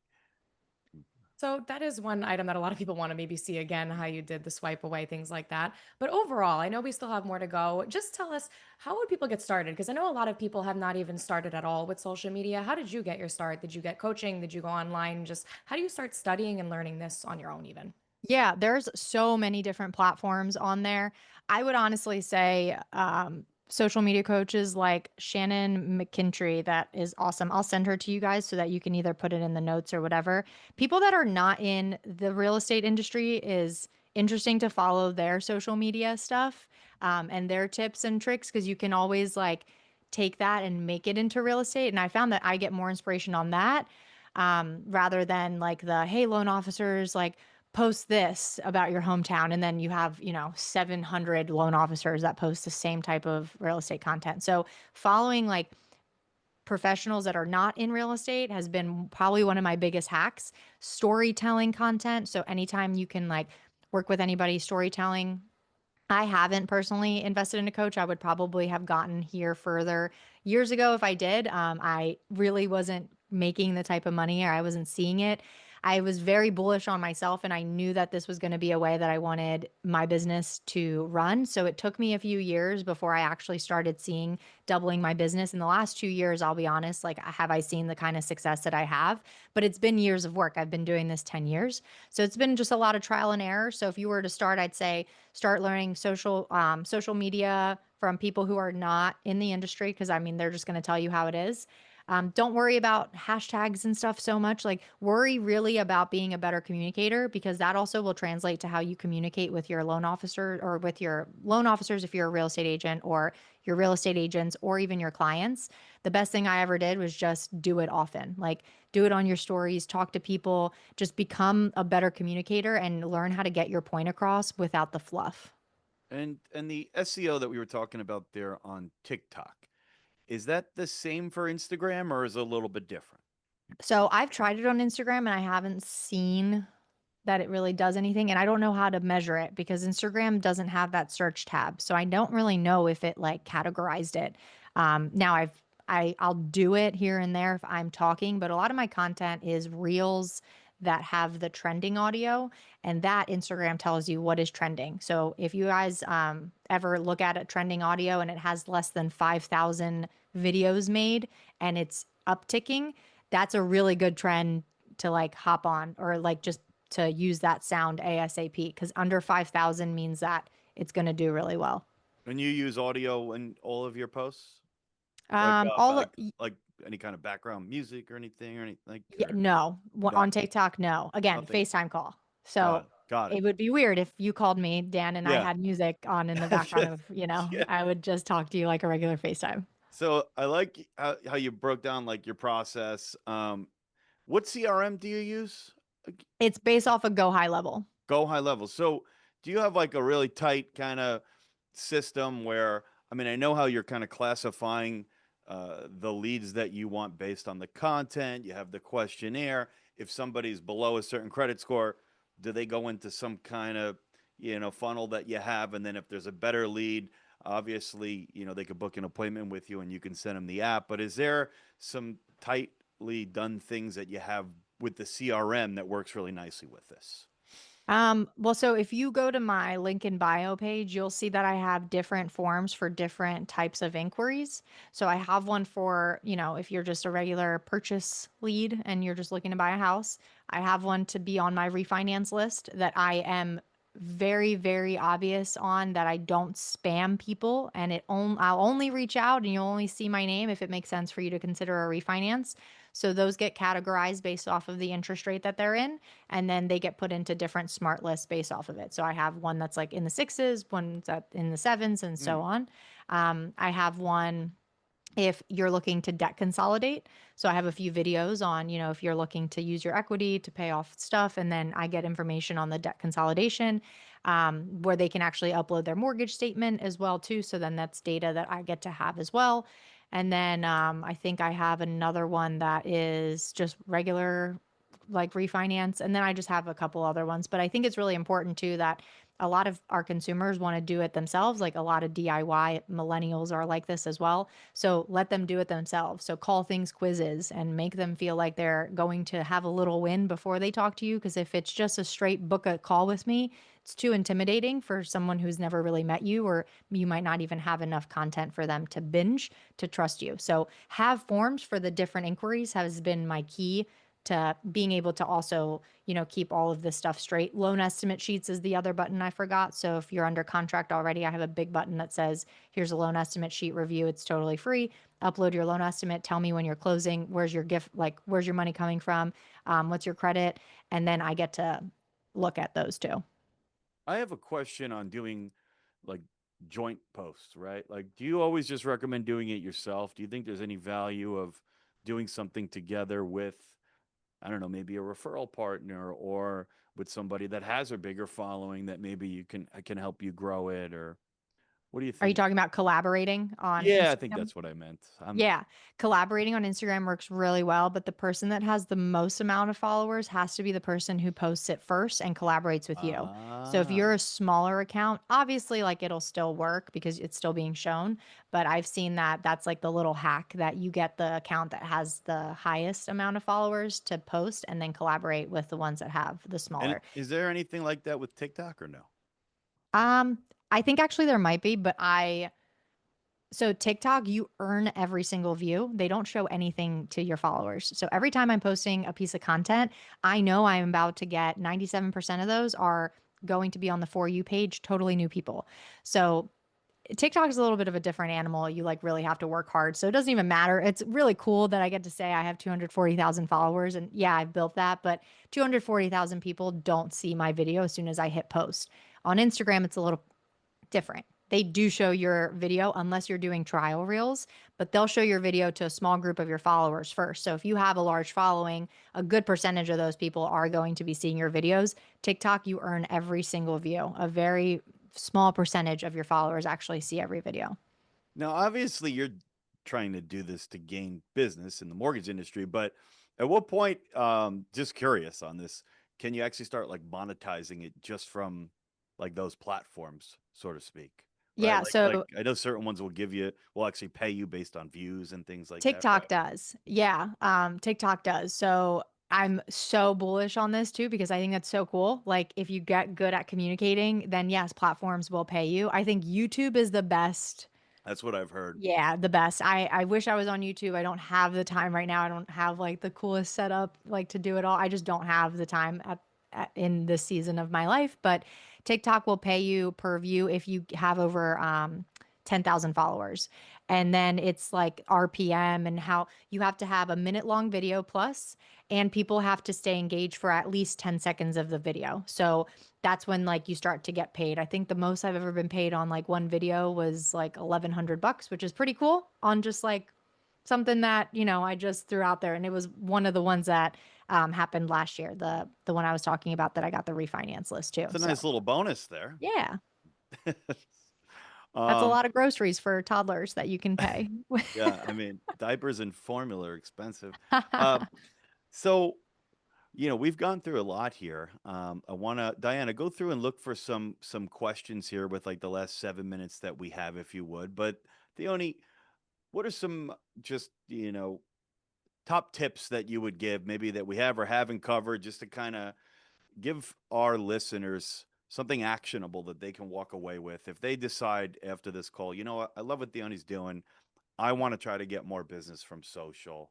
so that is one item that a lot of people want to maybe see again, how you did the swipe away, things like that. But overall, I know we still have more to go. Just tell us, how would people get started? Because I know a lot of people have not even started at all with social media. How did you get your start? Did you get coaching? Did you go online? Just how do you start studying and learning this on your own, even? Yeah, there's so many different platforms on there. I would honestly say social media coaches like Shannon McKintry, that is awesome. I'll send her to you guys so that you can either put it in the notes or whatever. People that are not in the real estate industry, is interesting to follow their social media stuff and their tips and tricks, because you can always like take that and make it into real estate. And I found that I get more inspiration on that rather than like the, hey, loan officers, like post this about your hometown. And then you have, 700 loan officers that post the same type of real estate content. So following like professionals that are not in real estate has been probably one of my biggest hacks. Storytelling content. So anytime you can like work with anybody storytelling. I haven't personally invested in a coach. I would probably have gotten here further years ago if I did. I really wasn't making the type of money, or I wasn't seeing it. I was very bullish on myself, and I knew that this was going to be a way that I wanted my business to run. So it took me a few years before I actually started seeing doubling my business. In the last 2 years, I'll be honest, like, have I seen the kind of success that I have? But it's been years of work. I've been doing this 10 years. So it's been just a lot of trial and error. So if you were to start, I'd say start learning social media from people who are not in the industry, because I mean, they're just going to tell you how it is. Don't worry about hashtags and stuff so much. Like, worry really about being a better communicator, because that also will translate to how you communicate with your loan officer, or with your loan officers if you're a real estate agent, or your real estate agents, or even your clients. The best thing I ever did was just do it often. Like, do it on your stories, talk to people, just become a better communicator and learn how to get your point across without the fluff. And the SEO that we were talking about there on TikTok, is that the same for Instagram or is it a little bit different? So I've tried it on Instagram and I haven't seen that it really does anything. And I don't know how to measure it because Instagram doesn't have that search tab. So I don't really know if it like categorized it. Now I'll do it here and there if I'm talking, but a lot of my content is reels that have the trending audio, and that Instagram tells you what is trending. So if you guys ever look at a trending audio and it has less than 5,000 videos made and it's upticking, that's a really good trend to like hop on, or like just to use that sound ASAP, because under 5,000 means that it's going to do really well. And you use audio in all of your posts? Like Um, all like any kind of background music or anything or anything like Yeah, or no. no, On TikTok, no. Again, nothing. FaceTime call. Got So it. Got it. it would be weird if you called me, Dan, and I Yeah. had music on in the background of, Yeah. I would just talk to you like a regular FaceTime. So I like how you broke down like your process. What CRM do you use? It's based off a Go High Level. Go high level. So do you have like a really tight kind of system where, I mean, I know how you're kind of classifying the leads that you want based on the content. You have the questionnaire. If somebody's below a certain credit score, do they go into some kind of, funnel that you have? And then if there's a better lead, obviously, they could book an appointment with you and you can send them the app. But is there some tightly done things that you have with the CRM that works really nicely with this? Well, so if you go to my link in bio page, you'll see that I have different forms for different types of inquiries. So I have one for, if you're just a regular purchase lead and you're just looking to buy a house. I have one to be on my refinance list that I am very, very obvious on, that I don't spam people, and I'll only reach out and you'll only see my name if it makes sense for you to consider a refinance. So those get categorized based off of the interest rate that they're in, and then they get put into different smart lists based off of it. So I have one that's like in the sixes, one that's in the sevens, and so Mm. on. I have one if you're looking to debt consolidate. So I have a few videos on, if you're looking to use your equity to pay off stuff, and then I get information on the debt consolidation, where they can actually upload their mortgage statement as well too. So then that's data that I get to have as well. And then I think I have another one that is just regular like refinance. And then I just have a couple other ones. But I think it's really important too that a lot of our consumers want to do it themselves. Like, a lot of DIY millennials are like this as well. So let them do it themselves. So call things quizzes and make them feel like they're going to have a little win before they talk to you. Because if it's just a straight book a call with me, it's too intimidating for someone who's never really met you, or you might not even have enough content for them to binge to trust you. So have forms for the different inquiries has been my key to being able to also, keep all of this stuff straight. Loan estimate sheets is the other button I forgot. So if you're under contract already, I have a big button that says, here's a loan estimate sheet review. It's totally free. Upload your loan estimate. Tell me when you're closing. Where's your gift? Like, where's your money coming from? What's your credit? And then I get to look at those too. I have a question on doing like joint posts, right? Like, do you always just recommend doing it yourself? Do you think there's any value of doing something together with, I don't know, maybe a referral partner or with somebody that has a bigger following that maybe I can help you grow it or What do you Are you think? talking about collaborating on Yeah, I think Instagram? that's what I meant. Yeah, collaborating on Instagram works really well, but the person that has the most amount of followers has to be the person who posts it first and collaborates with you. So if you're Ah, a smaller account, obviously like it'll still work because it's still being shown, but I've seen that that's like the little hack that you get the account that has the highest amount of followers to post and then collaborate with the ones that have the and smaller. is there anything like that with TikTok or no? Um, I think actually there might be, but so TikTok, you earn every single view. They don't show anything to your followers. So every time I'm posting a piece of content, I know I'm about to get 97% of those are going to be on the For You page, totally new people. So TikTok is a little bit of a different animal. You like really have to work hard. So it doesn't even matter. It's really cool that I get to say I have 240,000 followers. And yeah, I've built that, but 240,000 people don't see my video as soon as I hit post. On Instagram, it's a little different. They do show your video unless you're doing trial reels, but they'll show your video to a small group of your followers first. So if you have a large following, a good percentage of those people are going to be seeing your videos. TikTok, you earn every single view. A very small percentage of your followers actually see every video. Now, obviously, you're trying to do this to gain business in the mortgage industry, but at what point, just curious on this, can you actually start like monetizing it just from like those platforms, so to speak? Right? Yeah, Like so I know certain ones will actually pay you based on views and things like that, TikTok right? does. Yeah, TikTok does. So I'm so bullish on this too because I think that's so cool. Like if you get good at communicating, then yes, platforms will pay you. I think YouTube is the best. That's what I've heard. Yeah, the best. I wish I was on YouTube. I don't have the time right now. I don't have like the coolest setup like to do it all. I just don't have the time in this season of my life, but TikTok will pay you per view if you have over 10,000 followers. And then it's like RPM and how you have to have a minute long video plus, and people have to stay engaged for at least 10 seconds of the video. So that's when like you start to get paid. I think the most I've ever been paid on like one video was like $1,100, which is pretty cool on just like something that, I just threw out there. And it was one of the ones that happened last year, the one I was talking about that I got the refinance list too. It's a So nice little bonus there. yeah, that's a um, lot of groceries for toddlers that you can pay. yeah, I mean, diapers and formula are expensive. Um, so we've gone through a lot here. I want to, Diana, go through and look for some questions here with like the last 7 minutes that we have, if you would. But Theoni, what are some just top tips that you would give, maybe that we have or haven't covered, just to kind of give our listeners something actionable that they can walk away with if they decide after this call, you know what, I love what Theoni's doing. I want to try to get more business from social.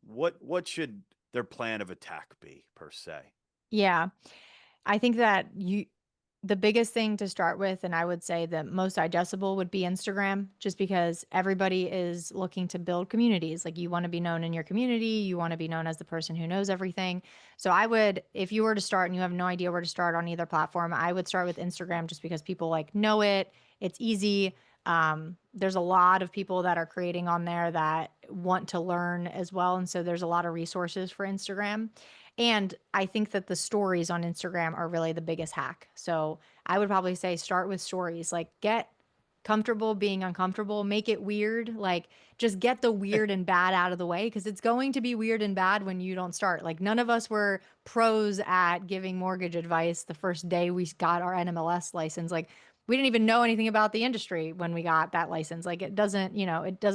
What should their plan of attack be per se? Yeah. I think that the biggest thing to start with, and I would say the most digestible would be Instagram, just because everybody is looking to build communities. Like you want to be known in your community, you want to be known as the person who knows everything. So I would, if you were to start and you have no idea where to start on either platform, I would start with Instagram just because people like know it. It's easy. There's a lot of people that are creating on there that want to learn as well. And so there's a lot of resources for Instagram. And I think that the stories on Instagram are really the biggest hack. So I would probably say start with stories. Like get comfortable being uncomfortable, make it weird. Like just get the weird and bad out of the way because it's going to be weird and bad when you don't start. Like none of us were pros at giving mortgage advice the first day we got our NMLS license. Like we didn't even know anything about the industry when we got that license. Like it doesn't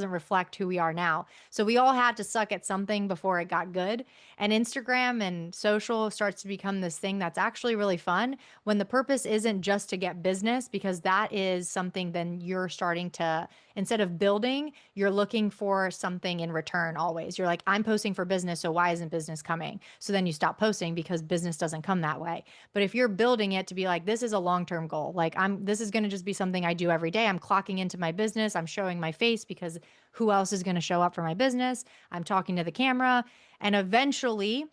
reflect who we are now. So we all had to suck at something before it got good. And Instagram and social starts to become this thing that's actually really fun when the purpose isn't just to get business, because that is something then you're starting to, instead of building, you're looking for something in return always. You're like, I'm posting for business, so why isn't business coming? So then you stop posting because business doesn't come that way. But if you're building it to be like, this is a long-term goal, like this is going to just be something I do every day. I'm clocking into my business. I'm showing my face because who else is going to show up for my business? I'm talking to the camera. And eventually,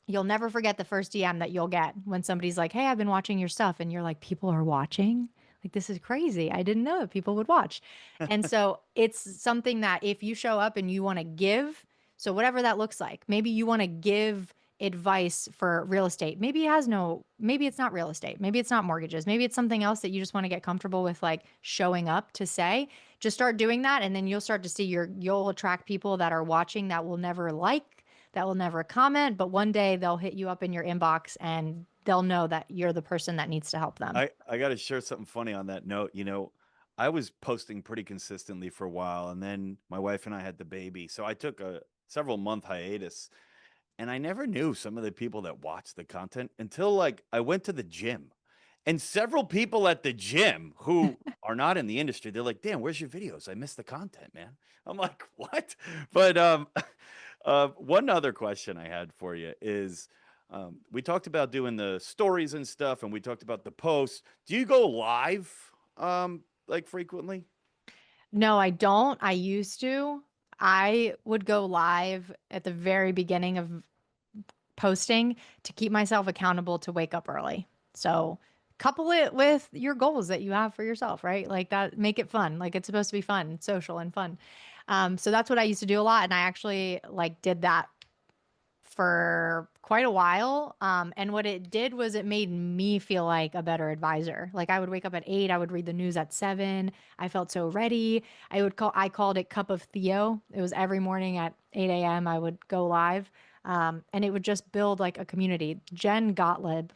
you'll never forget the first DM that you'll get when somebody's like, hey, I've been watching your stuff. And you're like, people are watching? Like, this is crazy. I didn't know that people would watch. And so it's something that if you show up and you want to give, so whatever that looks like, maybe you want to give advice for real estate. Maybe it's not real estate. Maybe it's not mortgages. Maybe it's something else that you just want to get comfortable with, like showing up to say. Just start doing that. And then you'll start to see you'll attract people that are watching that will never that will never comment, but one day they'll hit you up in your inbox and they'll know that you're the person that needs to help them. I got to share something funny on that note. You know, I was posting pretty consistently for a while, and then my wife and I had the baby, so I took a several month hiatus, and I never knew some of the people that watched the content until like I went to the gym, and several people at the gym who are not in the industry, they're like, "Dan, where's your videos? I missed the content, man." I'm like, "What?" But one other question I had for you is, we talked about doing the stories and stuff, and we talked about the posts. Do you go live, like frequently? No, I don't. I used to. I would go live at the very beginning of posting to keep myself accountable to wake up early. So couple it with your goals that you have for yourself, right? Like that, make it fun. Like it's supposed to be fun, social and fun. So that's what I used to do a lot. And I actually like did that for quite a while. And what it did was it made me feel like a better advisor. Like I would wake up at 8, I would read the news at 7. I felt so ready. I called it Cup of Theo. It was every morning at 8 a.m. I would go live. And it would just build like a community. Jen Gottlieb,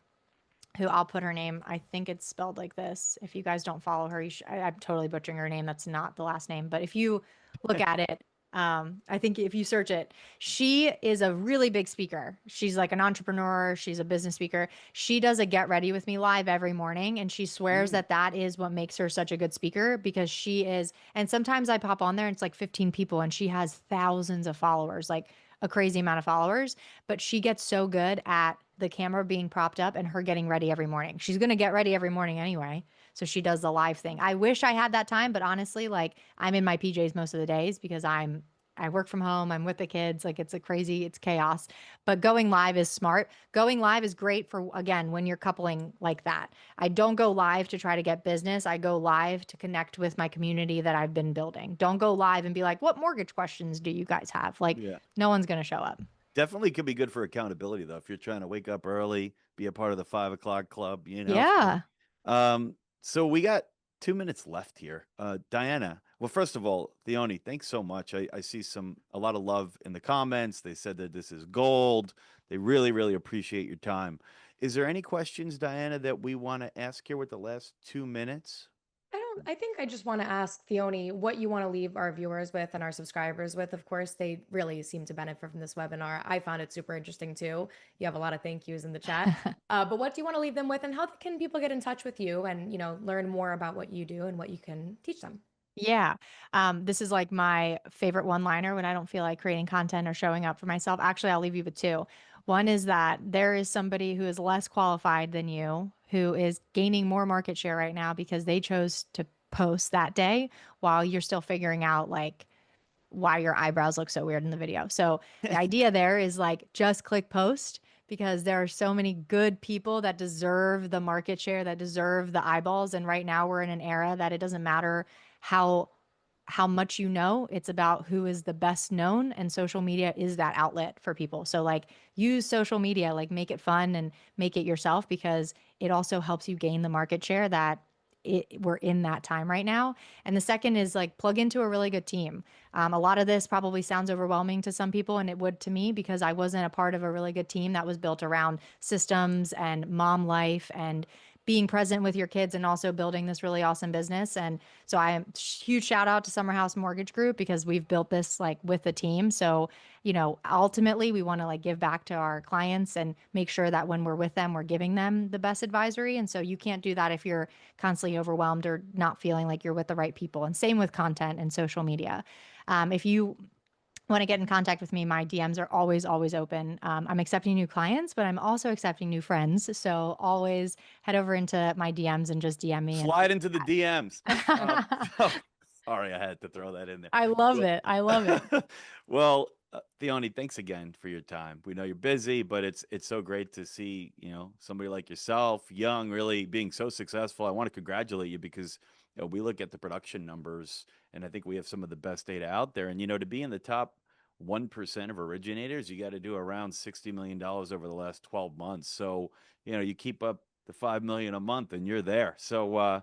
who I'll put her name, I think it's spelled like this. If you guys don't follow her, I'm totally butchering her name. That's not the last name. But if you look at it, I think if you search it, she is a really big speaker. She's like an entrepreneur. She's a business speaker. She does a Get Ready With Me live every morning. And she swears Mm. that that is what makes her such a good speaker because she is. And sometimes I pop on there and it's like 15 people and she has thousands of followers, like a crazy amount of followers. But she gets so good at the camera being propped up and her getting ready every morning. She's going to get ready every morning anyway. So she does the live thing. I wish I had that time, but honestly, like I'm in my PJs most of the days because I work from home, I'm with the kids, like it's chaos. But going live is smart. Going live is great for again when you're coupling like that. I don't go live to try to get business. I go live to connect with my community that I've been building. Don't go live and be like, "What mortgage questions do you guys have?" Like Yeah. no one's going to show up. Definitely could be good for accountability though. If you're trying to wake up early, be a part of the 5 o'clock club, you know. Yeah. So we got 2 minutes left here. Diana, well, first of all, Theoni, thanks so much. I see a lot of love in the comments. They said that this is gold. They really, really appreciate your time. Is there any questions, Diana, that we want to ask here with the last 2 minutes? I think I just want to ask Theoni what you want to leave our viewers with and our subscribers with. Of course, they really seem to benefit from this webinar. I found it super interesting too. You have a lot of thank yous in the chat. But what do you want to leave them with and how can people get in touch with you and, learn more about what you do and what you can teach them? Yeah. This is like my favorite one-liner when I don't feel like creating content or showing up for myself. Actually, I'll leave you with two. One is that there is somebody who is less qualified than you, who is gaining more market share right now because they chose to post that day while you're still figuring out like why your eyebrows look so weird in the video. So the idea there is like just click post because there are so many good people that deserve the market share, that deserve the eyeballs. And right now we're in an era that it doesn't matter how much you know, it's about who is the best known, and social media is that outlet for people. So like use social media, like make it fun and make it yourself because it also helps you gain the market share that we're in that time right now. And the second is like plug into a really good team. A lot of this probably sounds overwhelming to some people, and it would to me because I wasn't a part of a really good team that was built around systems and mom life and being present with your kids and also building this really awesome business. And so I am huge shout out to Summer House Mortgage Group because we've built this like with the team. So, ultimately we want to like give back to our clients and make sure that when we're with them, we're giving them the best advisory. And so you can't do that if you're constantly overwhelmed or not feeling like you're with the right people. And same with content and social media. If you want to get in contact with me, my DMs are always, always open. I'm accepting new clients, but I'm also accepting new friends. So always head over into my DMs and just DM me. Slide into the DMs. And So, sorry, I had to throw that in there. I love Well, it. I love it. well, Theoni, thanks again for your time. We know you're busy, but it's so great to see somebody like yourself, young, really being so successful. I want to congratulate you because we look at the production numbers, and I think we have some of the best data out there. And to be in the top 1% of originators. You got to do around $60 million over the last 12 months. So, you keep up the 5 million a month and you're there. So,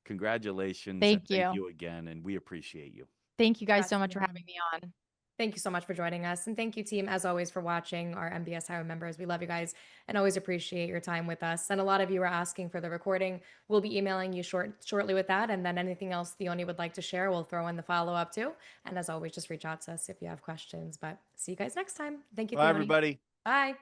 congratulations and Thank thank you. you again. And we appreciate you. Thank you guys Congrats so much for again. having me on. Thank you so much for joining us. And thank you, team, as always, for watching, our MBS Highway members. We love you guys and always appreciate your time with us. And a lot of you are asking for the recording. We'll be emailing you shortly with that. And then anything else Theoni would like to share, we'll throw in the follow-up too. And as always, just reach out to us if you have questions. But see you guys next time. Thank you, Bye, Theoni. everybody. Bye.